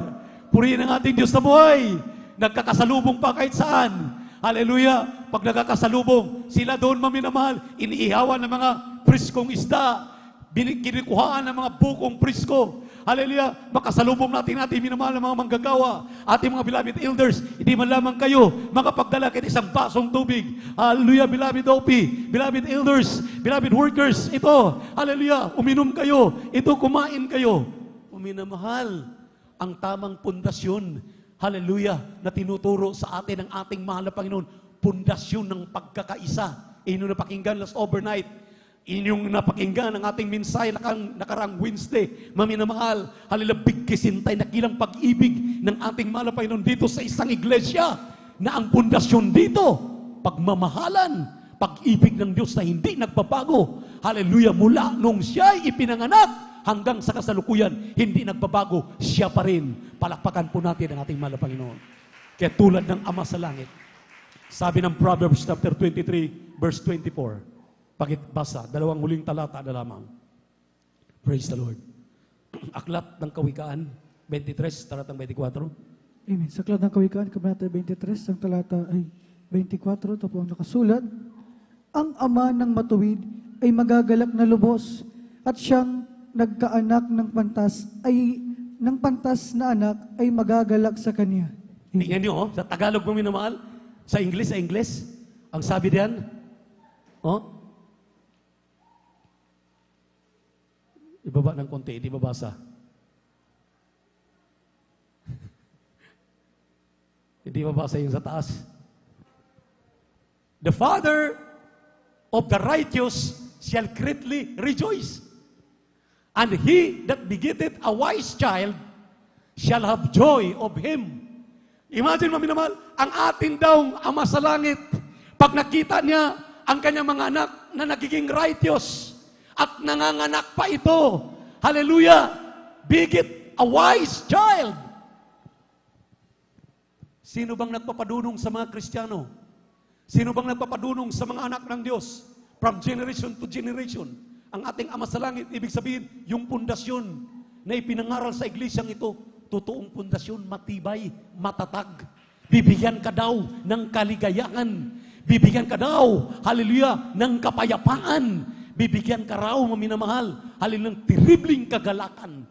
[SPEAKER 2] Purihin ang ating Diyos na buhay. Nagkakasalubong pa kahit saan. Hallelujah. Pag nagkakasalubong, sila doon maminamahal, iniihawan ng mga priskong isda, kinikuhaan ng mga bukong prisko. Hallelujah. Makasalubong natin minamahal ng mga manggagawa, ating mga beloved elders. Hindi man lamang kayo makapagdala kahit isang basong tubig. Hallelujah, beloved OP, beloved elders, beloved workers. Ito, hallelujah, uminom kayo. Ito, kumain kayo. Minamahal ang tamang pundasyon, hallelujah, na tinuturo sa atin ng ating mahal na Panginoon. Pundasyon ng pagkakaisa. Inyong napakinggan last overnight. Inyong napakinggan ang ating mensahe nakarang Wednesday. Maminamahal, hallelujah, bigkisintay na kilang pag-ibig ng ating mahal na Panginoon dito sa isang iglesia na ang pundasyon dito, pagmamahalan, pag-ibig ng Diyos na hindi nagbabago. Hallelujah, mula nung siya'y ipinanganak hanggang sa kasalukuyan, hindi nagbabago, siya pa rin. Palakpakan po natin ang ating mahal na Panginoon. Kaya tulad ng Ama sa langit, sabi ng Proverbs chapter 23, verse 24, pakibasa, 2 huling talata na lamang. Praise the Lord. Aklat ng Kawikaan, 23, talatang 24.
[SPEAKER 4] Amen. Sa Aklat ng Kawikaan, Kabanata 23, ang talata ay 24, ito po ang nakasulat. Ang ama ng matuwid ay magagalak na lubos, at siyang nagkaanak ng pantas na anak ay magagalak sa kanya.
[SPEAKER 2] Tingnan niyo, sa Tagalog mo minamahal, sa English, ang sabi diyan, ibaba ng konti, hindi babasa. Hindi babasa yung sa taas. The father of the righteous shall greatly rejoice, and he that begetteth a wise child shall have joy of him. Imagine mo, minamahal, ang atin daw Ama sa langit, pag nakita niya ang kanyang mga anak na nagiging righteous at nanganganak pa ito, hallelujah, beget a wise child. Sino bang nagpapadunong sa mga Kristiyano? Sino bang nagpapadunong sa mga anak ng Diyos? From generation to generation. Ang ating Ama sa langit, ibig sabihin, yung pundasyon na ipinangaral sa iglesyang ito, totoong pundasyon, matibay, matatag. Bibigyan ka daw ng kaligayahan. Bibigyan ka daw, hallelujah, ng kapayapaan. Bibigyan ka raw, maminamahal, hallelujah, ng terribling kagalakan.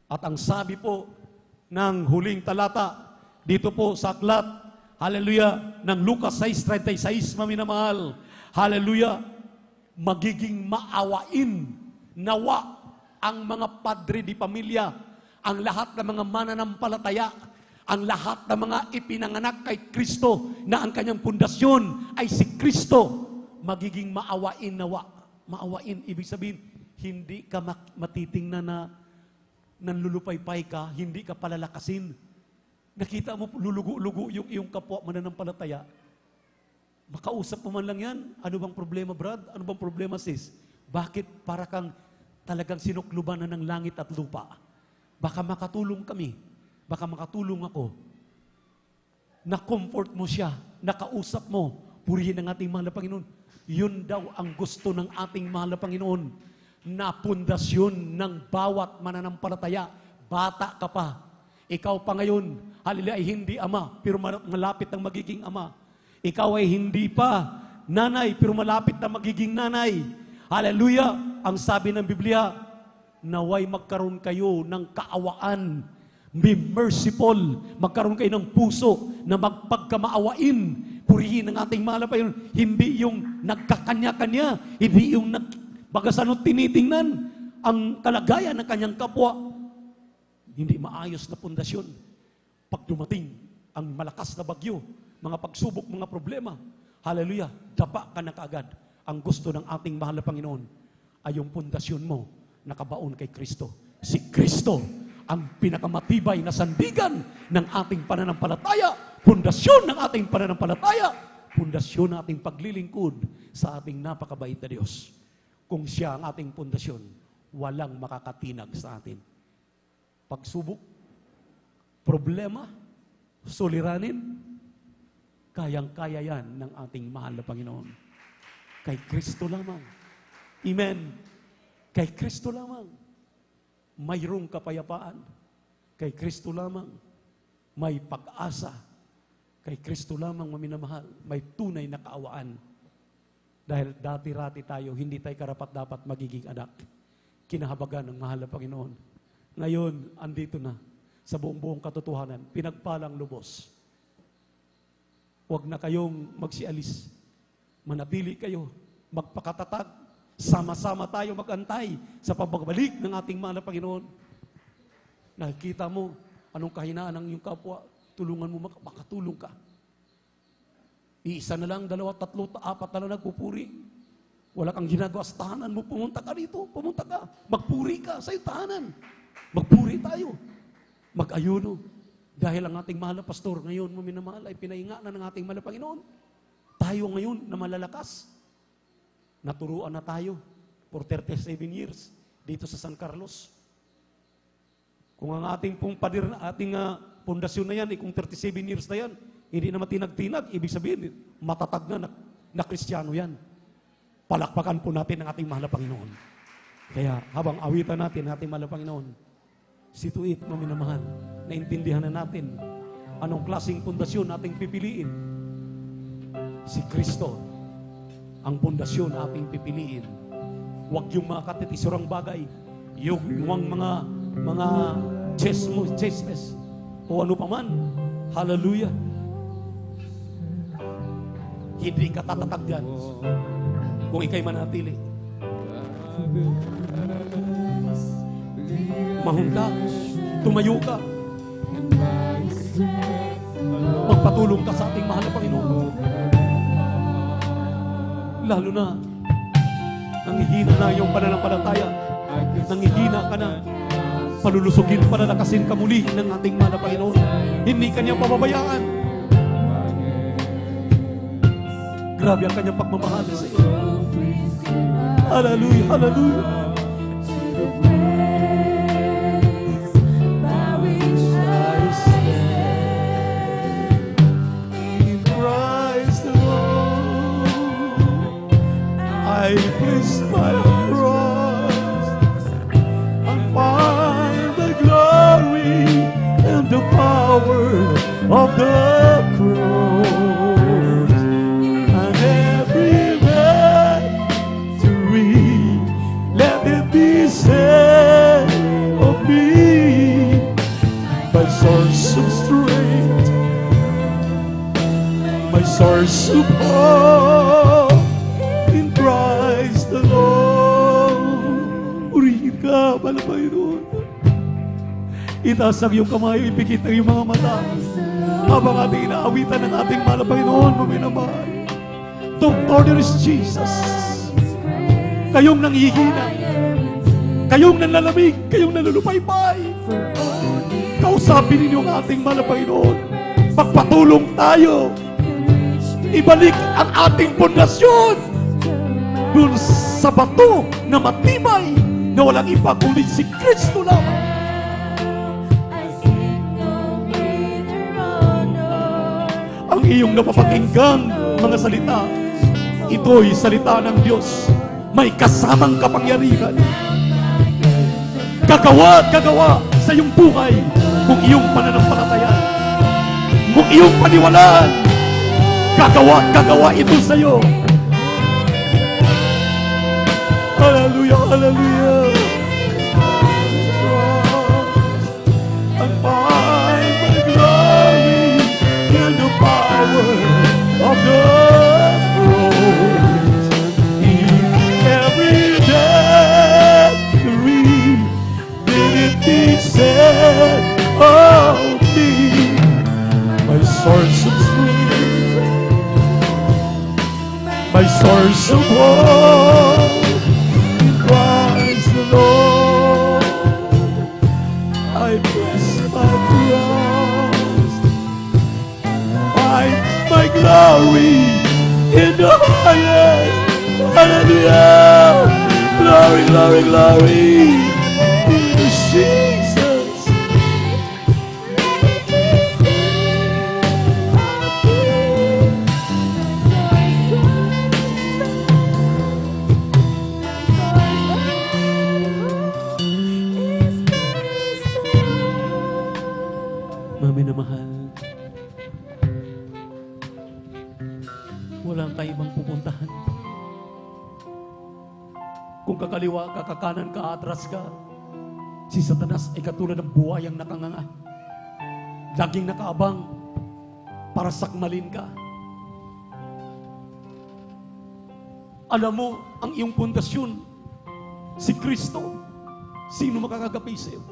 [SPEAKER 2] At ang sabi po ng huling talata, dito po sa aklat, hallelujah, ng Lucas 6:36, maminamahal, hallelujah, magiging maawain nawa ang mga padre di pamilya, ang lahat ng mga mananampalataya, ang lahat ng mga ipinanganak kay Kristo na ang kanyang pundasyon ay si Kristo, magiging maawain nawa. Maawain, ibig sabihin, hindi ka matitingnan na nanlulupaypay ka, hindi ka palalakasin. Nakita mo, lulugo-lugo yung iyong kapwa mananampalataya. Makausap mo man lang yan. Ano bang problema, Brad? Ano bang problema, sis? Bakit para kang talagang sinukluban na ng langit at lupa? Baka makatulong kami. Baka makatulong ako. Na-comfort mo siya. Nakausap mo. Purihin ang ating mahal na Panginoon. Yun daw ang gusto ng ating mahal na Panginoon. Na pundasyon ng bawat mananampalataya. Bata ka pa. Ikaw pa ngayon, hallelujah, ay hindi ama, pero malapit ang magiging ama. Ikaw ay hindi pa nanay, pero malapit na magiging nanay. Hallelujah! Ang sabi ng Biblia, naway magkaroon kayo ng kaawaan. Be merciful. Magkaroon kayo ng puso na magpagkamaawain. Purihin ang ating mahal na Panginoon. Hindi yung nagkakanya-kanya. Hindi yung bagasanot tinitingnan ang kalagayan ng kanyang kapwa. Hindi maayos na pundasyon. Pag dumating ang malakas na bagyo, mga pagsubok, mga problema, hallelujah, daba ka na kaagad. Ang gusto ng ating mahal na Panginoon ay yung pundasyon mo nakabaon kay Kristo. Si Kristo ang pinakamatibay na sandigan ng ating pananampalataya, pundasyon ng ating pananampalataya, pundasyon ng ating paglilingkod sa ating napakabait na Diyos. Kung siya ang ating pundasyon, walang makakatinag sa atin. Pagsubok, problema, suliranin, kayang-kaya yan ng ating mahal na Panginoon. Kay Kristo lamang. Amen. Kay Kristo lamang. Mayroong kapayapaan. Kay Kristo lamang. May pag-asa. Kay Kristo lamang maminamahal. May tunay na kaawaan. Dahil dati-rati tayo, hindi tayo karapat-dapat magiging anak. Kinahabagan ng mahal na Panginoon. Ngayon, andito na sa buong katotohanan, pinagpalang lubos. Huwag na kayong magsialis. Manatili kayo, magpakatatag, sama-sama tayo magantay sa pagbabalik ng ating mahal na Panginoon. Nakikita mo anong kahinaan ng iyong kapwa, tulungan mo, makatulong ka. Iisa na lang, 2, 3, 4 na lang nagpupuri. Wala kang ginagawa sa tahanan mo, pumunta ka rito, pumunta ka. Magpuri ka sa iyong tahanan. Magpuri tayo. Mag-ayuno. Dahil ang ating mahal na pastor ngayon, minamahal, ay pinahinga na ng ating mahal na Panginoon. Tayo ngayon na malalakas. Naturuan na tayo for 37 years. dito sa San Carlos. Kung ang ating pundasyon na yan, kung 37 years na yan, hindi na matinag-tinag, ibig sabihin, matatag na Kristiyano yan. Palakpakan po natin ang ating mahal na Panginoon. Kaya habang awitan natin ang ating mahal na Panginoon, see to it, maminamahal, naintindihan na natin anong klaseng pundasyon ating pipiliin. Si Kristo, ang pundasyon ating pipiliin. Huwag yung mga katitisurang bagay, yung mga chismes, o ano pa man. Hallelujah. Hindi ka tatatag dyan kung ikay manatili. Mahunta, tumayo ka, magpatulong ka sa ating mahal na Panginoon. Lalo na, nanghihina na yung pananampalataya, nanghihina ka na, palulusugin para lakasin ka muli ng ating mahal na Panginoon. Hindi kanya pababayaan. Grabe ang kanyang pagmamahal sa iyo. Hallelujah, hallelujah. I place my cross and find the glory and the power of the cross, and every victory, let it be said of me, my source of strength, my source of hope. Christ the Lord. Purihin ka, mahal na Panginoon. Itaas ang iyong kamay, ipikit ang iyong mga mata. Habang ating inaawitan ng ating mahal na Panginoon, maminamahal. Doctor, there is Jesus. Kayong nanghihina, kayong nanlalamig, kayong nalulupaypay. Kausapin ninyo ang ating mahal na Panginoon. Pagpatulong tayo. Ibalik ang ating pundasyon dun sa bato na matibay na walang iba kundi si Kristo lamang. Ang iyong napapakinggan mga salita, ito'y salita ng Diyos. May kasamang kapangyarihan. Kagawa at kagawa sa iyong buhay kung iyong pananampalataya, kung iyong paniwalaan. Kagawa at kagawa ito sa iyo. Hallelujah, hallelujah. And find the glory and the power of the cross. In every victory, let it be said of me, my source of strength, my source of hope. Christ the Lord, I bless my cross, my glory in the highest. Hallelujah, glory, glory, glory to Jesus. Mahal, walang tayo ibang pupuntahan. Kung kakaliwa ka, kakanan ka, atras ka, si Satanas ay katulad ng buhayang nakanganga. Laging nakaabang para sakmalin ka. Alam mo, ang iyong pundasyon, si Kristo. Sino makakagapi sa iyo?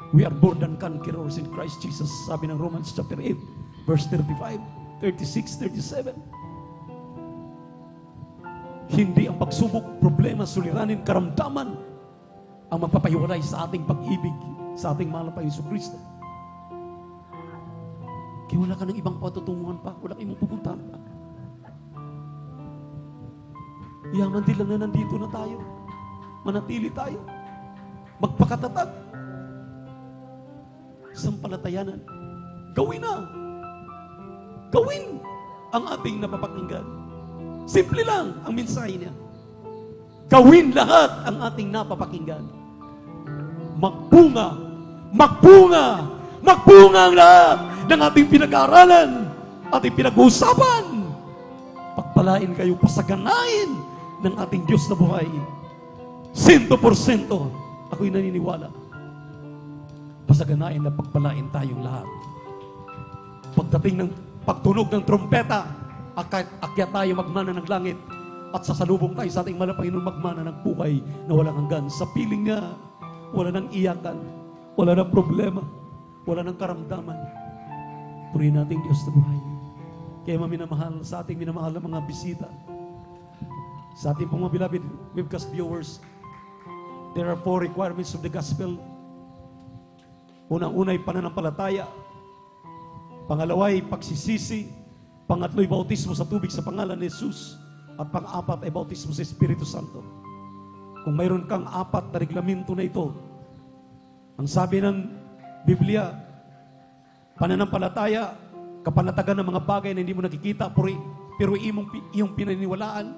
[SPEAKER 2] We are more than conquerors in Christ Jesus. Sabi ng Romans chapter 8, verse 35, 36, 37. Hindi ang pagsubok, problema, suliranin, karamdaman ang magpapahiwalay sa ating pag-ibig sa ating mahal na Panginoong Kristo. Kaya wala ka ng ibang patutunguhan pa, wala kang ibang pupuntahan pa. Yaman din lang na nandito na tayo. manatili tayo. Magpakatatag. Sampalatayanan. Gawin na. Gawin ang ating napapakinggan. Simple lang ang mensahe niya. Gawin lahat ang ating napapakinggan. Magbunga. Magbunga. Magbunga ang lahat ng ating pinag-aaralan, ating pinag-uusapan. Pagpalain kayo, pasaganain ng ating Diyos na buhay. 100% ako'y naniniwala. Pasaganain na pagpalain tayong lahat. Pagdating ng pagtunog ng trompeta, akyat tayo magmana ng langit at sasalubong tayo sa ating malapanginoon magmana ng buhay na walang hanggan. Sa piling niya, wala nang iyakan, wala nang problema, wala nang karamdaman. Purihin natin Diyos na buhay. Kaya maminamahal sa ating minamahal na mga bisita, sa ating pong mga beloved webcast viewers, there are 4 requirements of the gospel. Unang-unay pananampalataya, pangalaway pagsisisi, pangatlo'y bautismo sa tubig sa pangalan ni Jesus, at pang-apat ay bautismo sa Espiritu Santo. Kung mayroon kang 4 na reglamento na ito, ang sabi ng Biblia, pananampalataya, kapanatagan ng mga bagay na hindi mo nakikita, pero iyong pinaniniwalaan,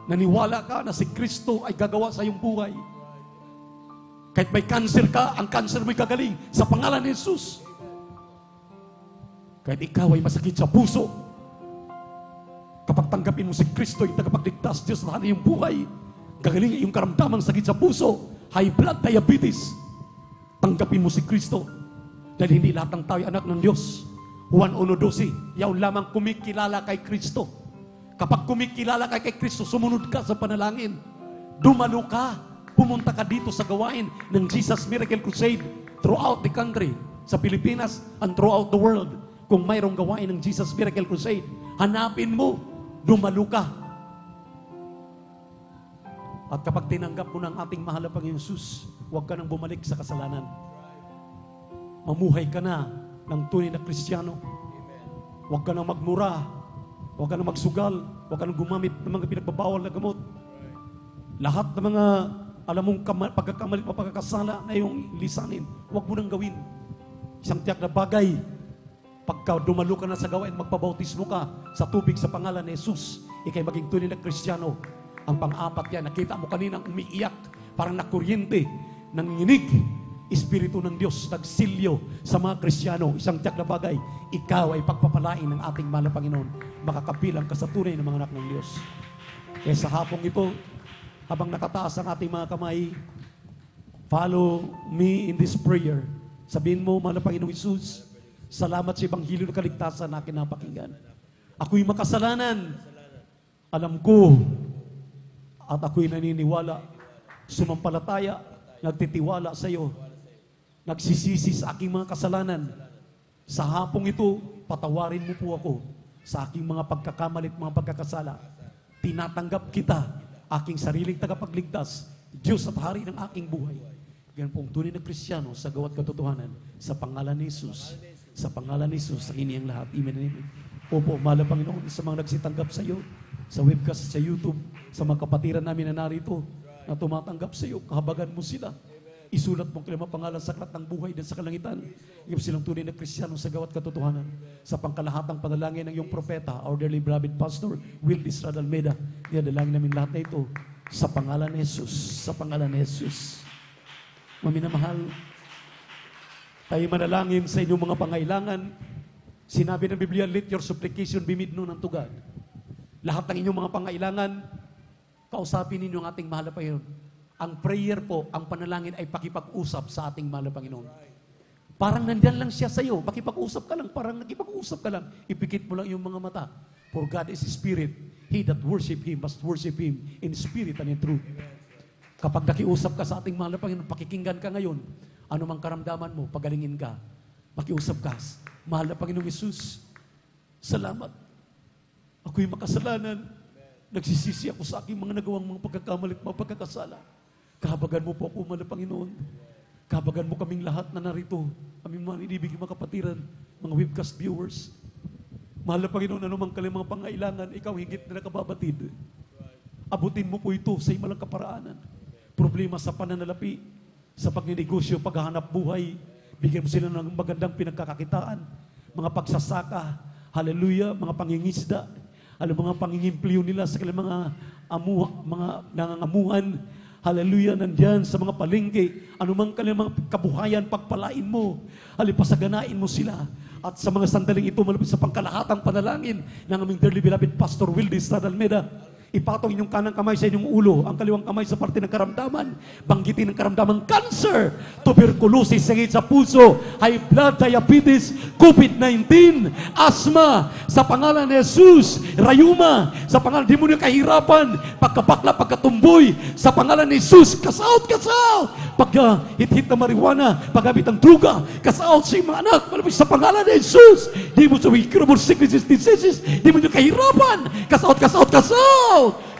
[SPEAKER 2] naniwala ka na si Kristo ay gagawa sa iyong buhay. Kahit may cancer ka, ang cancer mo'y gagaling sa pangalan ni Jesus. Kahit ikaw ay masakit sa puso, kapag tanggapin mo si Kristo, yung tagapagligtas, Diyos na iyong buhay, gagaling iyong karamdamang sakit sa puso, high blood, diabetes, tanggapin mo si Kristo. Dahil hindi lahat ng tao ay anak ng Diyos. Juan 1:12, yaw lamang kumikilala kay Kristo. Kapag kumikilala ka kay Kristo, sumunod ka sa panalangin. Dumalo ka, pumunta ka dito sa gawain ng Jesus Miracle Crusade throughout the country, sa Pilipinas and throughout the world. Kung mayroong gawain ng Jesus Miracle Crusade, hanapin mo, dumalo ka. At kapag tinanggap mo ng ating mahal na Panginoon Jesus, huwag ka nang bumalik sa kasalanan. Mamuhay ka na ng tunay na Kristiyano. Huwag ka nang magmura, huwag ka nang magsugal, huwag ka nang gumamit ng mga pinagbabawal na gamot. Lahat ng mga alam mong pagkakamali o pagkakasala na iyong lisanin, huwag mo nang gawin. Isang tiyak na bagay, pagka dumalo ka na sa gawain, magpabautismo ka sa tubig sa pangalan ni Jesus, ikay maging tunay na Kristiyano. Ang pang-apat yan, nakita mo kaninang umiiyak, parang nakuryente, nanginginig, Espiritu ng Diyos, nagsilyo sa mga Kristiyano. Isang tiyak na bagay, ikaw ay pagpapalain ng ating mahal na Panginoon. Makakapilang ka sa tunay ng mga anak ng Diyos. Kaya sa hapong ito, habang nakataas ang ating mga kamay, follow me in this prayer. Sabihin mo, mahal na Panginoong Isus, salamat sa Ebanghelyo ng kaligtasan na akin napakinggan. Ako'y makasalanan. Alam ko, at ako'y naniniwala, sumampalataya, nagtitiwala sa iyo, nagsisisi sa aking mga kasalanan. Sa hapong ito, patawarin mo po ako sa aking mga pagkakamali at mga pagkakasala. Tinatanggap kita, aking sariling tagapagligtas, Diyos at Hari ng aking buhay. Ganyan pong tunay na Kristiyano sa gawat katotohanan, sa pangalan ni Jesus. Sa pangalan ni Jesus, sa iniyang lahat. Amen and amen. Opo, mahal na Panginoon, sa mga nagsitanggap sa iyo, sa webcast, sa YouTube, sa mga kapatiran namin na narito, na tumatanggap sa iyo, kahabagan mo sila. Isulat mong kanilang pangalan sa aklat ng buhay din sa kalangitan. Iyong silang tunay na Kristiyano sa gawat katotohanan. Sa pangkalahatang panalangin ng iyong propeta, our dearly beloved pastor, Will Israel Almeida, dinadalangin namin lahat na ito sa pangalan ni Jesus. Sa pangalan ni Jesus. Maminamahal, tayo manalangin sa inyong mga pangailangan. Sinabi ng Biblia, let your supplication be made known unto God. Lahat ng inyong mga pangailangan, kausapin ninyo ang ating mahal na Panginoon. Ang prayer po, ang panalangin ay pakipag-usap sa ating mahal na Panginoon. Parang nandyan lang siya sa iyo. Pakipag-usap ka lang, parang nakipag-usap ka lang. Ipikit mo lang yung mga mata. For God is Spirit. He that worship Him must worship Him in spirit and in truth. Kapag nakiusap ka sa ating mahal na Panginoon, pakikinggan ka ngayon. Ano mang karamdaman mo, pagalingin ka. Makiusap ka. Mahal na Panginoong Jesus, salamat. Ako'y makasalanan. Nagsisisi ako sa aking mga nagawang mga pagkakamali at mga pagkakasala. Kahabagan mo po ako, mahal na Panginoon. Kahabagan mo kaming lahat na narito. Aming mga inibig mga kapatiran, mga webcast viewers. Mahal na Panginoon, anumang kalimang pangailangan, ikaw higit na nakababatid. Abutin mo po ito sa imalang kaparaanan. problema sa pananalapi, sa pagninegosyo, paghahanap buhay. Bigyan mo sila ng magandang pinagkakakitaan, mga pagsasaka, hallelujah, mga pangingisda, mga pangingimplyo nila sa kanilang mga nangangamuhan, hallelujah, nandyan sa mga palengke, anumang kanilang mga kabuhayan, pagpalain mo, pasaganain mo sila. At sa mga sandaling ito, malapit sa pangkalahatang panalangin ng aming dearly beloved Pastor Wildy Almeida, ipatong inyong kanang kamay sa inyong ulo, ang kaliwang kamay sa parte ng karamdaman. Banggitin ang karamdaman, cancer, tuberculosis, sakit sa puso, high blood, diabetes, COVID-19, asthma, sa pangalan ni Jesus, rayuma, sa pangalan demonyo kahirapan, pagkabakla, pagkatumboy, sa pangalan ni Jesus, kasaut, pag-hit-hit na marijuana, paggamit ng druga, kasaut sa mga anak, malapit sa pangalan ni Jesus, di mo sa incurable sicknesses, diseases, demonyo kahirapan, kasaut.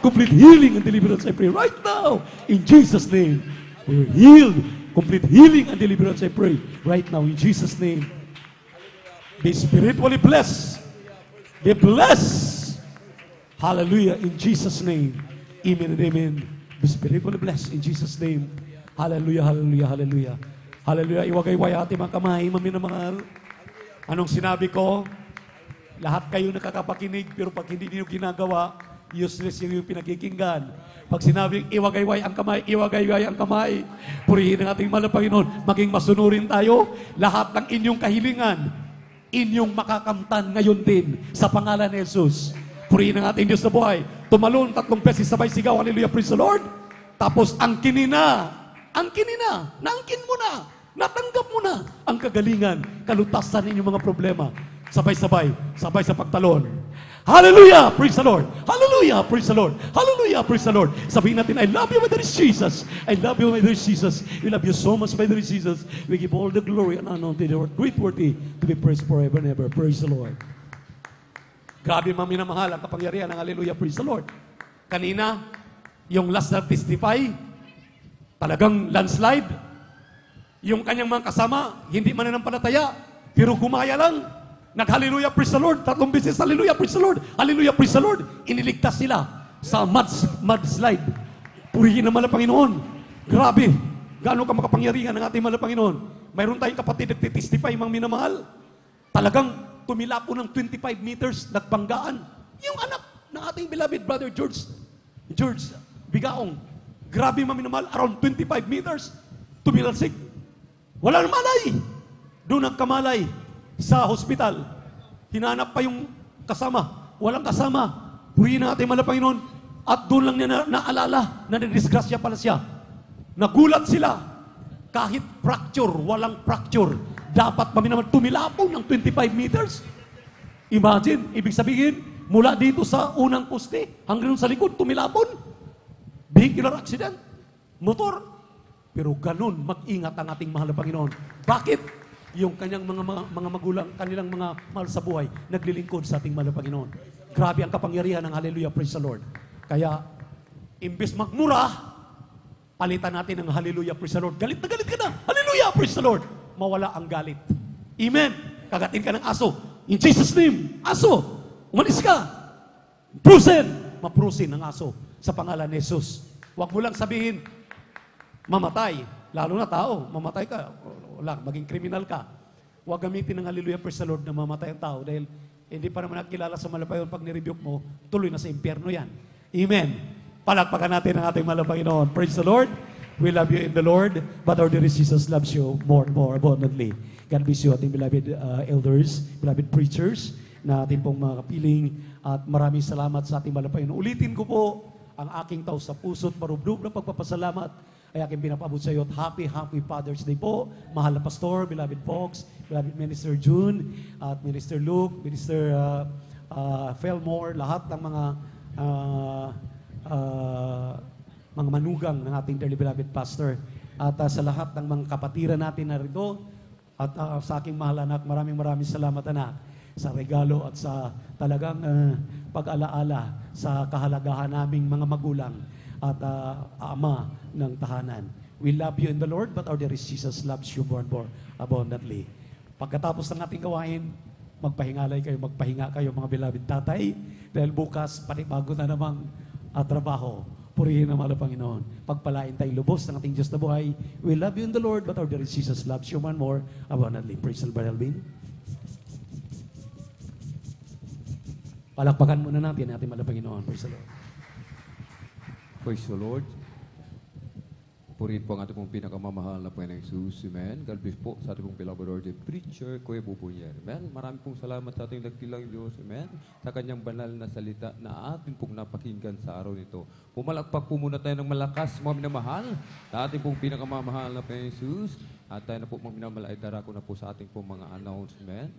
[SPEAKER 2] Complete healing and deliverance I pray right now in Jesus' name. We're healed. Complete healing and deliverance I pray right now in Jesus' name. Be spiritually blessed. Be blessed. Hallelujah in Jesus' name. Amen and amen. Be spiritually blessed in Jesus' name. Hallelujah, hallelujah, hallelujah. Hallelujah. Iwagay-way ating mga kamay, maminamahal. Anong sinabi ko? Lahat kayo nakakapakinig, pero pag hindi niyo ginagawa, useless yung pinakikinggan. Pag sinabing iwagayway ang kamay, iwagayway ang kamay, purihin ang ating mahal na Panginoon, maging masunurin tayo, lahat ng inyong kahilingan, inyong makakamtan ngayon din sa pangalan ni Jesus. Purihin ang ating Diyos na buhay. Tumalon 3 beses sabay sigaw, hallelujah, praise the Lord. Tapos angkin mo na, natanggap mo na ang kagalingan, kalutasan ninyong mga problema. Sabay-sabay sa pagtalon. Hallelujah! Praise the Lord! Hallelujah! Praise the Lord! Hallelujah! Praise the Lord! Sabihin natin, I love you, my dear Jesus. I love you, my dear Jesus. We love you so much, my dear Jesus. We give all the glory and honor to the Lord. Great worthy to be praised forever and ever. Praise the Lord. Grabe, maminamahal ang kapangyarihan ng Hallelujah! Praise the Lord. Kanina, yung last na testify, talagang landslide. Yung kanyang mga kasama, hindi mananampalataya, pero gumaya lang. Nag-hallelujah, praise the Lord. 3 beses, hallelujah, praise the Lord. Hallelujah, praise the Lord. Iniligtas sila sa mudslide. Purihin naman ang Panginoon. Grabe. Gaano ka makapangyarihan ng ating mahal na Panginoon. Mayroon tayong kapatid nagtitestify, mga minamahal. Talagang tumila po ng 25 meters, nagbanggaan. Yung anak ng ating beloved brother George Bigaong. Grabe, mga minamahal. Around 25 meters, tumilalsik. Wala nang malay. Doon ang kamalay sa hospital. Hinanap pa yung kasama. Walang kasama. Purihin natin mahal na Panginoon. At doon lang niya naalala na nadisgrasya pala siya. Nagulat sila. Kahit fracture, walang fracture. Dapat naman tumilapon ng 25 meters. Imagine, ibig sabihin, mula dito sa unang poste hanggang sa likod, tumilapon. Vehicular accident. Motor. Pero ganun, mag-ingat ang ating mahal na Panginoon. Bakit? Yung kanyang mga magulang, kanilang mga mahal sa buhay, naglilingkod sa ating mahal na Panginoon. Grabe ang kapangyarihan ng Hallelujah, praise the Lord. Kaya, imbes magmura, palitan natin ng Hallelujah, praise the Lord. Galit na galit ka na, Hallelujah, praise the Lord. Mawala ang galit. Amen. Kagatin ka ng aso. In Jesus' name, aso, umalis ka. Maprusin ng aso sa pangalan ni Jesus. Huwag mo lang sabihin, mamatay. Lalo na tao, mamatay ka. Wala, maging kriminal ka. Huwag gamitin ng Hallelujah, praise the Lord na mamatay ang tao dahil hindi pa naman nakilala sa malapayon. Pag nirebuke mo, tuloy na sa impyerno yan. Amen. Palakpakan natin ang ating mahal na Panginoon. Praise the Lord. We love you in the Lord, but our dear Jesus loves you more and more abundantly. God bless you, ating beloved elders, beloved preachers, na ating pong mga kapiling, at maraming salamat sa ating mahal na Panginoon. Ulitin ko po ang aking taos sa puso't marubdob na pagpapasalamat ay aking pinapabot sa iyo at happy Father's Day po. Mahal na Pastor, beloved Fox, beloved Minister June, at Minister Luke, Minister Felmore, lahat ng mga manugang ng ating dearly beloved Pastor. At sa lahat ng mga kapatiran natin na rito, at sa aking mahal anak, maraming salamat anak sa regalo at sa talagang pag-alaala sa kahalagahan naming mga magulang at ama ng tahanan. We love you in the Lord, but our dear Jesus loves you more and more abundantly. Pagkatapos ng ating gawain, magpahinga kayo mga beloved tatay, dahil bukas panibago na namang trabaho. Purihin ang mahal na Panginoon. Pagpalain tayong lubos ng ating Diyos na buhay. We love you in the Lord, but our dear Jesus loves you one more abundantly. Praise the Lord, Brother Alvin. Palakpakan muna natin ang ating mahal na Panginoon. Praise the Lord.
[SPEAKER 3] Praise the Lord. Purihin po ang ating pong pinakamamahal na Panginoong Jesus. Amen. God bless po sa ating pong beloved Lord and preacher, Kuya Bubunyer. Amen. Marami pong salamat sa ating nagkilang Diyos. Amen. Sa kanyang banal na salita na ating pong napakinggan sa araw nito. Pumalakpak po muna tayo ng malakas, mga minamahal, sa ating pong pinakamamahal na Panginoong Jesus. At tayo na po, mga minamahal, ay darako na po sa ating pong mga announcement.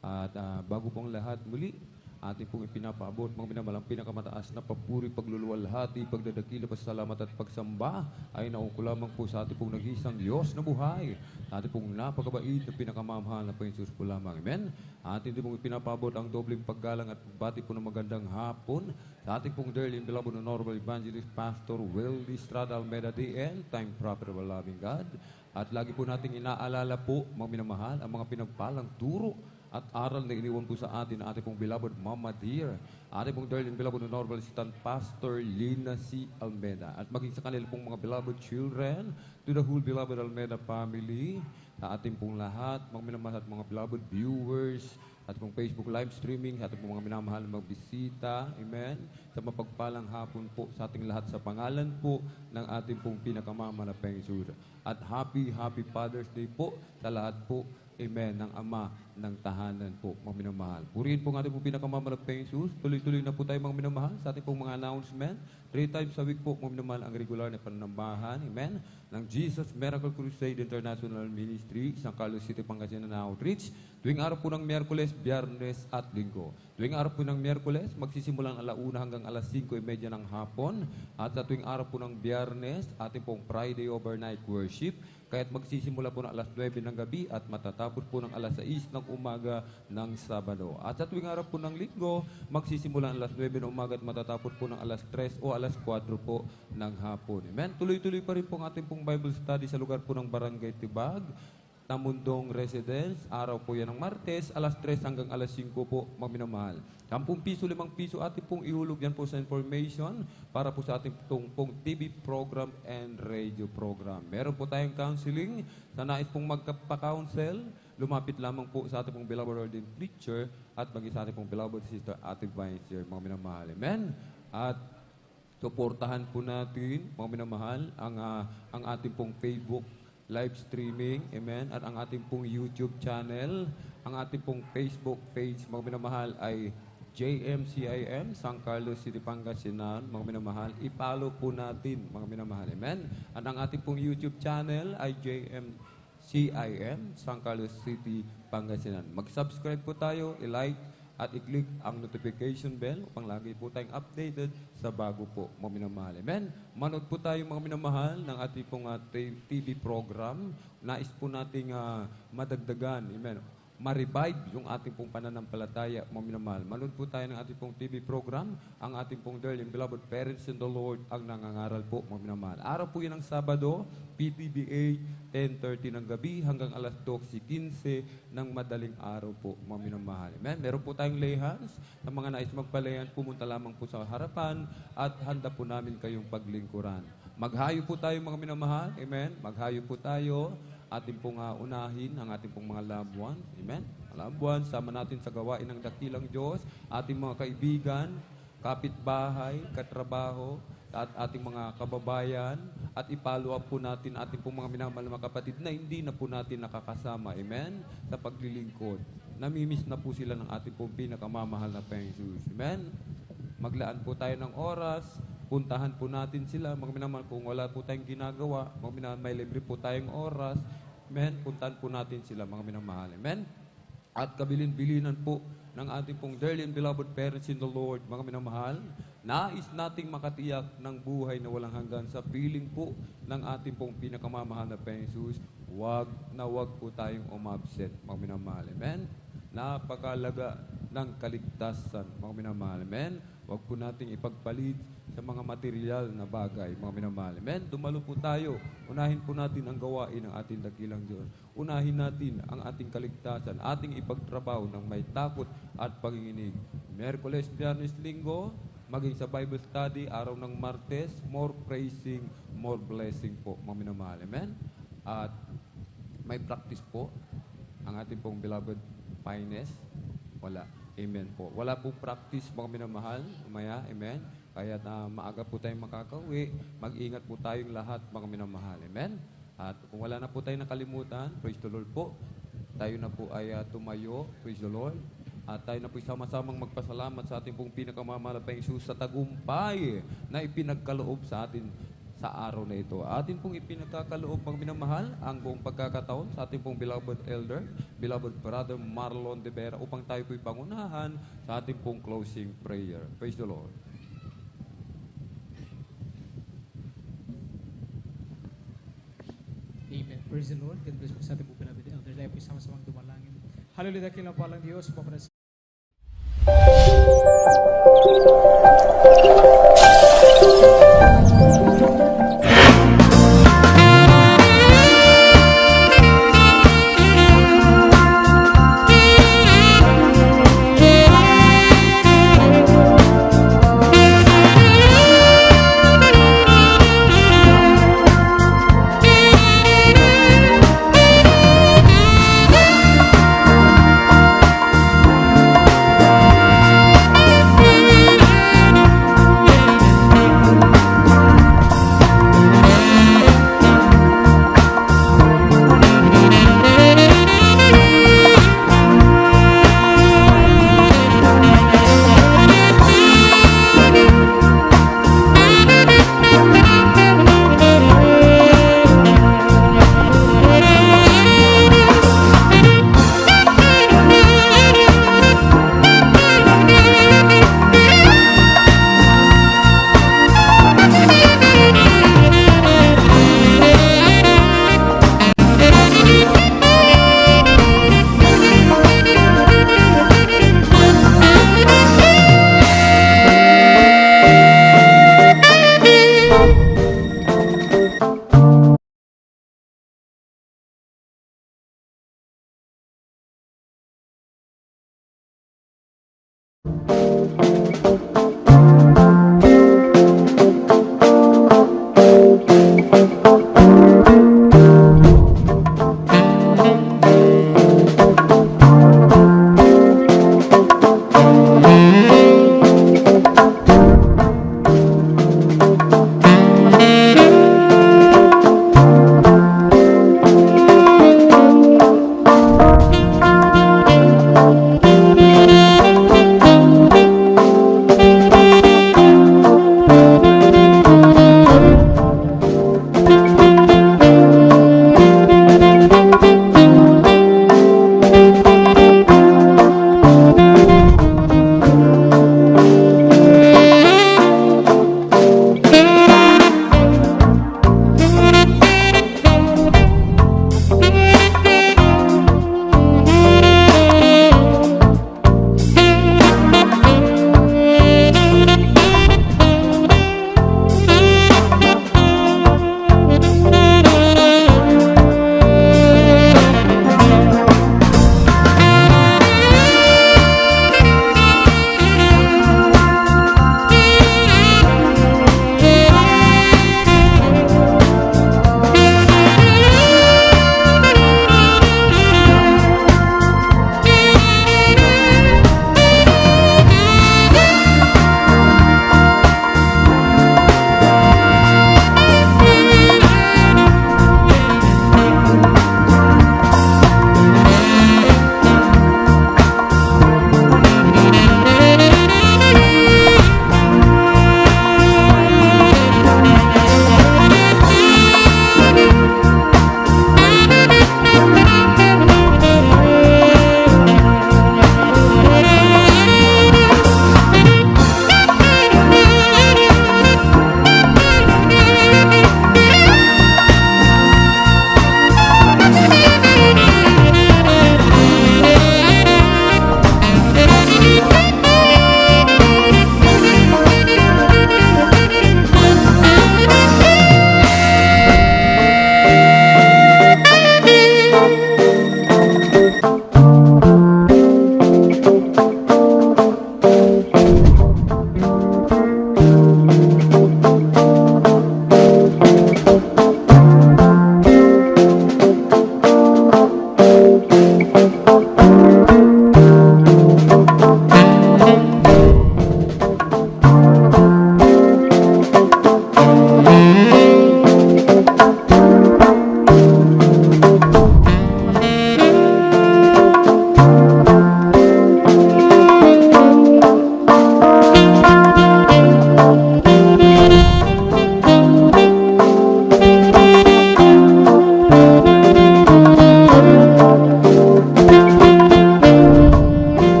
[SPEAKER 3] At bago pong lahat muli, ating pong ipinapaabot, mga minamahal, ang pinakamataas na papuri, pagluluwalhati, pagdadakila, pasalamat at pagsamba ay naungko lamang po sa ating pong nag-iisang Diyos na buhay. Ating pong napakabait na pinakamamahal na Panginoon Jesus po lamang. Amen. Ating din pong ipinapaabot ang dobleng paggalang at pagbati po ng magandang hapon sa ating pong dearly and beloved Honorable Evangelist Pastor Wildy Estrada Almeida DN, time proper of loving God. At lagi po nating inaalala po, mga minamahal, ang mga pinagpalang turo at aral na iniwan po sa atin ating pong beloved Mama Dear, ating pong dearly and beloved Honorable Assistant Pastor Lina C. Almeida, at maging sa kanila pong mga beloved children, to the whole beloved Almeida family, sa ating pong lahat, mga minamahal at mga beloved viewers, at pong Facebook live streaming, sa ating pong mga minamahal na magbisita, amen, sa mapagpalang hapon po sa ating lahat sa pangalan po ng ating pong pinakamama na Panginoon. At happy Father's Day po sa lahat po, amen, ng Ama ng tahanan po, mga minamahal. Purihin po ng ating pong pinakamamalag Panginoon. Tuloy-tuloy na po tayo, mga minamahal, sa ating pong mga announcement. 3 times a week po, mga minamahal, ang regular na pananambahan, amen, ng Jesus Miracle Crusade International Ministry, San Carlos City, Pangasinan Outreach. Tuwing araw po ng Miyerkules, Biyernes at Linggo. Tuwing araw po ng Miyerkules, magsisimulan 1:00 hanggang 5:30 ng hapon. At sa tuwing araw po ng Biyernes, ating pong Friday overnight worship. Kaya't magsisimula po ng 9:00 ng gabi at matatapos po ng 6:00 ng umaga ng Sabado. At sa tuwing araw po ng Linggo, magsisimula ng 9:00 ng umaga at matatapos po ng 3:00 o 4:00 po ng hapon. Amen. Tuloy-tuloy pa rin po ang ating pong Bible study sa lugar po ng Barangay Tibag, Tamundong Residence. Araw po yan ng Martes, 3:00 hanggang 5:00 po, mga minamahal. 10 piso, 5 piso, ating pong ihulog yan po sa information para po sa ating pong TV program and radio program. Meron po tayong counseling. Sa nais pong magpa-counsel, lumapit lamang po sa ating pong beloved Lord and preacher at maging sa ating pong beloved sister Ate Vicer, mga minamahal. Amen? At suportahan po natin, mga minamahal, ang ating pong Facebook live streaming, amen, at ang ating pong YouTube channel, ang ating pong Facebook page, mga minamahal, ay JMCIM, San Carlos City, Pangasinan, mga minamahal. I-follow po natin, mga minamahal, amen. At ang ating pong YouTube channel ay JMCIM, San Carlos City, Pangasinan. Mag-subscribe po tayo, i-like, at i-click ang notification bell upang lagi po tayong updated sa bago po, mga minamahal. Amen? Manood po tayo, mga minamahal, ng ating pong TV program. Nais po nating madagdagan, amen, ma-revive yung ating pong pananampalataya, mga minamahal. Manood po tayo ng ating pong TV program, ang ating pong dearly and beloved parents in the Lord ang nangangaral po, mga minamahal. Araw po yan ng Sabado, PTBA, 10:30 ng gabi hanggang 12:15 ng madaling araw po, mga minamahal. Amen? Meron po tayong lay hands. Sa mga nais magpalayan, pumunta lamang po sa harapan at handa po namin kayong paglingkuran. Maghayo po tayo, mga minamahal. Amen? Maghayo po tayo. Ating pong unahin ang ating pong mga loved ones. Amen? Loved ones, sama natin sa gawain ng dakilang Diyos. Ating mga kaibigan, kapitbahay, katrabaho, at ating mga kababayan, at i-follow up po natin ating pong mga minamahal na kapatid na hindi na po natin nakakasama, amen, sa paglilingkod. Namimiss na po sila ng ating pong pinakamamahal na Panginoon. Amen? Maglaan po tayo ng oras, puntahan po natin sila, mga minamahal, kung wala po tayong ginagawa, mga minamahal, may libre po tayong oras, amen, puntahan po natin sila, mga minamahal. Amen? At kabilin-bilinan po ng ating pong dearly and beloved parents in the Lord, mga minamahal, nais nating makatiyak ng buhay na walang hanggan sa piling po ng ating pong pinakamamahal na Panginoon. Wag na wag po tayong umabsent, mga minamahal. Amen? Napakalaga ng kaligtasan, mga minamahal. Amen? Wag po nating ipagpalit sa mga material na bagay, mga minamahal. Amen? Dumalo po tayo. Unahin po natin ang gawain ng ating dakilang Diyos. Unahin natin ang ating kaligtasan, ating ipagtrabaho ng may takot at panginginig. Miyerkules, Biyernes, Linggo, maging sa Bible study, araw ng Martes, more praising, more blessing po, mga minamahal. Amen? At may practice po ang ating pong beloved Pines. Wala. Amen po. Wala pong practice, mga minamahal. Umaya, amen? Kaya maaga po tayong makakauwi. Mag-ingat po tayong lahat, mga minamahal. Amen? At kung wala na po tayong nakalimutan, praise the Lord po. Tayo na po ay tumayo, praise the Lord. At tayo na po sama-samang magpasalamat sa ating pong pinakamamahal na Jesus sa tagumpay na ipinagkaloob sa atin sa araw na ito. Atin pong ipinagkakaloob, mga minamahal, ang buong pagkakataon sa ating pong beloved elder, beloved brother Marlon de Vera, upang tayo po'y pangunahan sa ating pong closing prayer. Praise the Lord.
[SPEAKER 5] Amen. Praise the Lord. God bless po sa ating po beloved elder. Tayo po sama-samang dumalangin. Hallelujah, dakilang palang Diyos.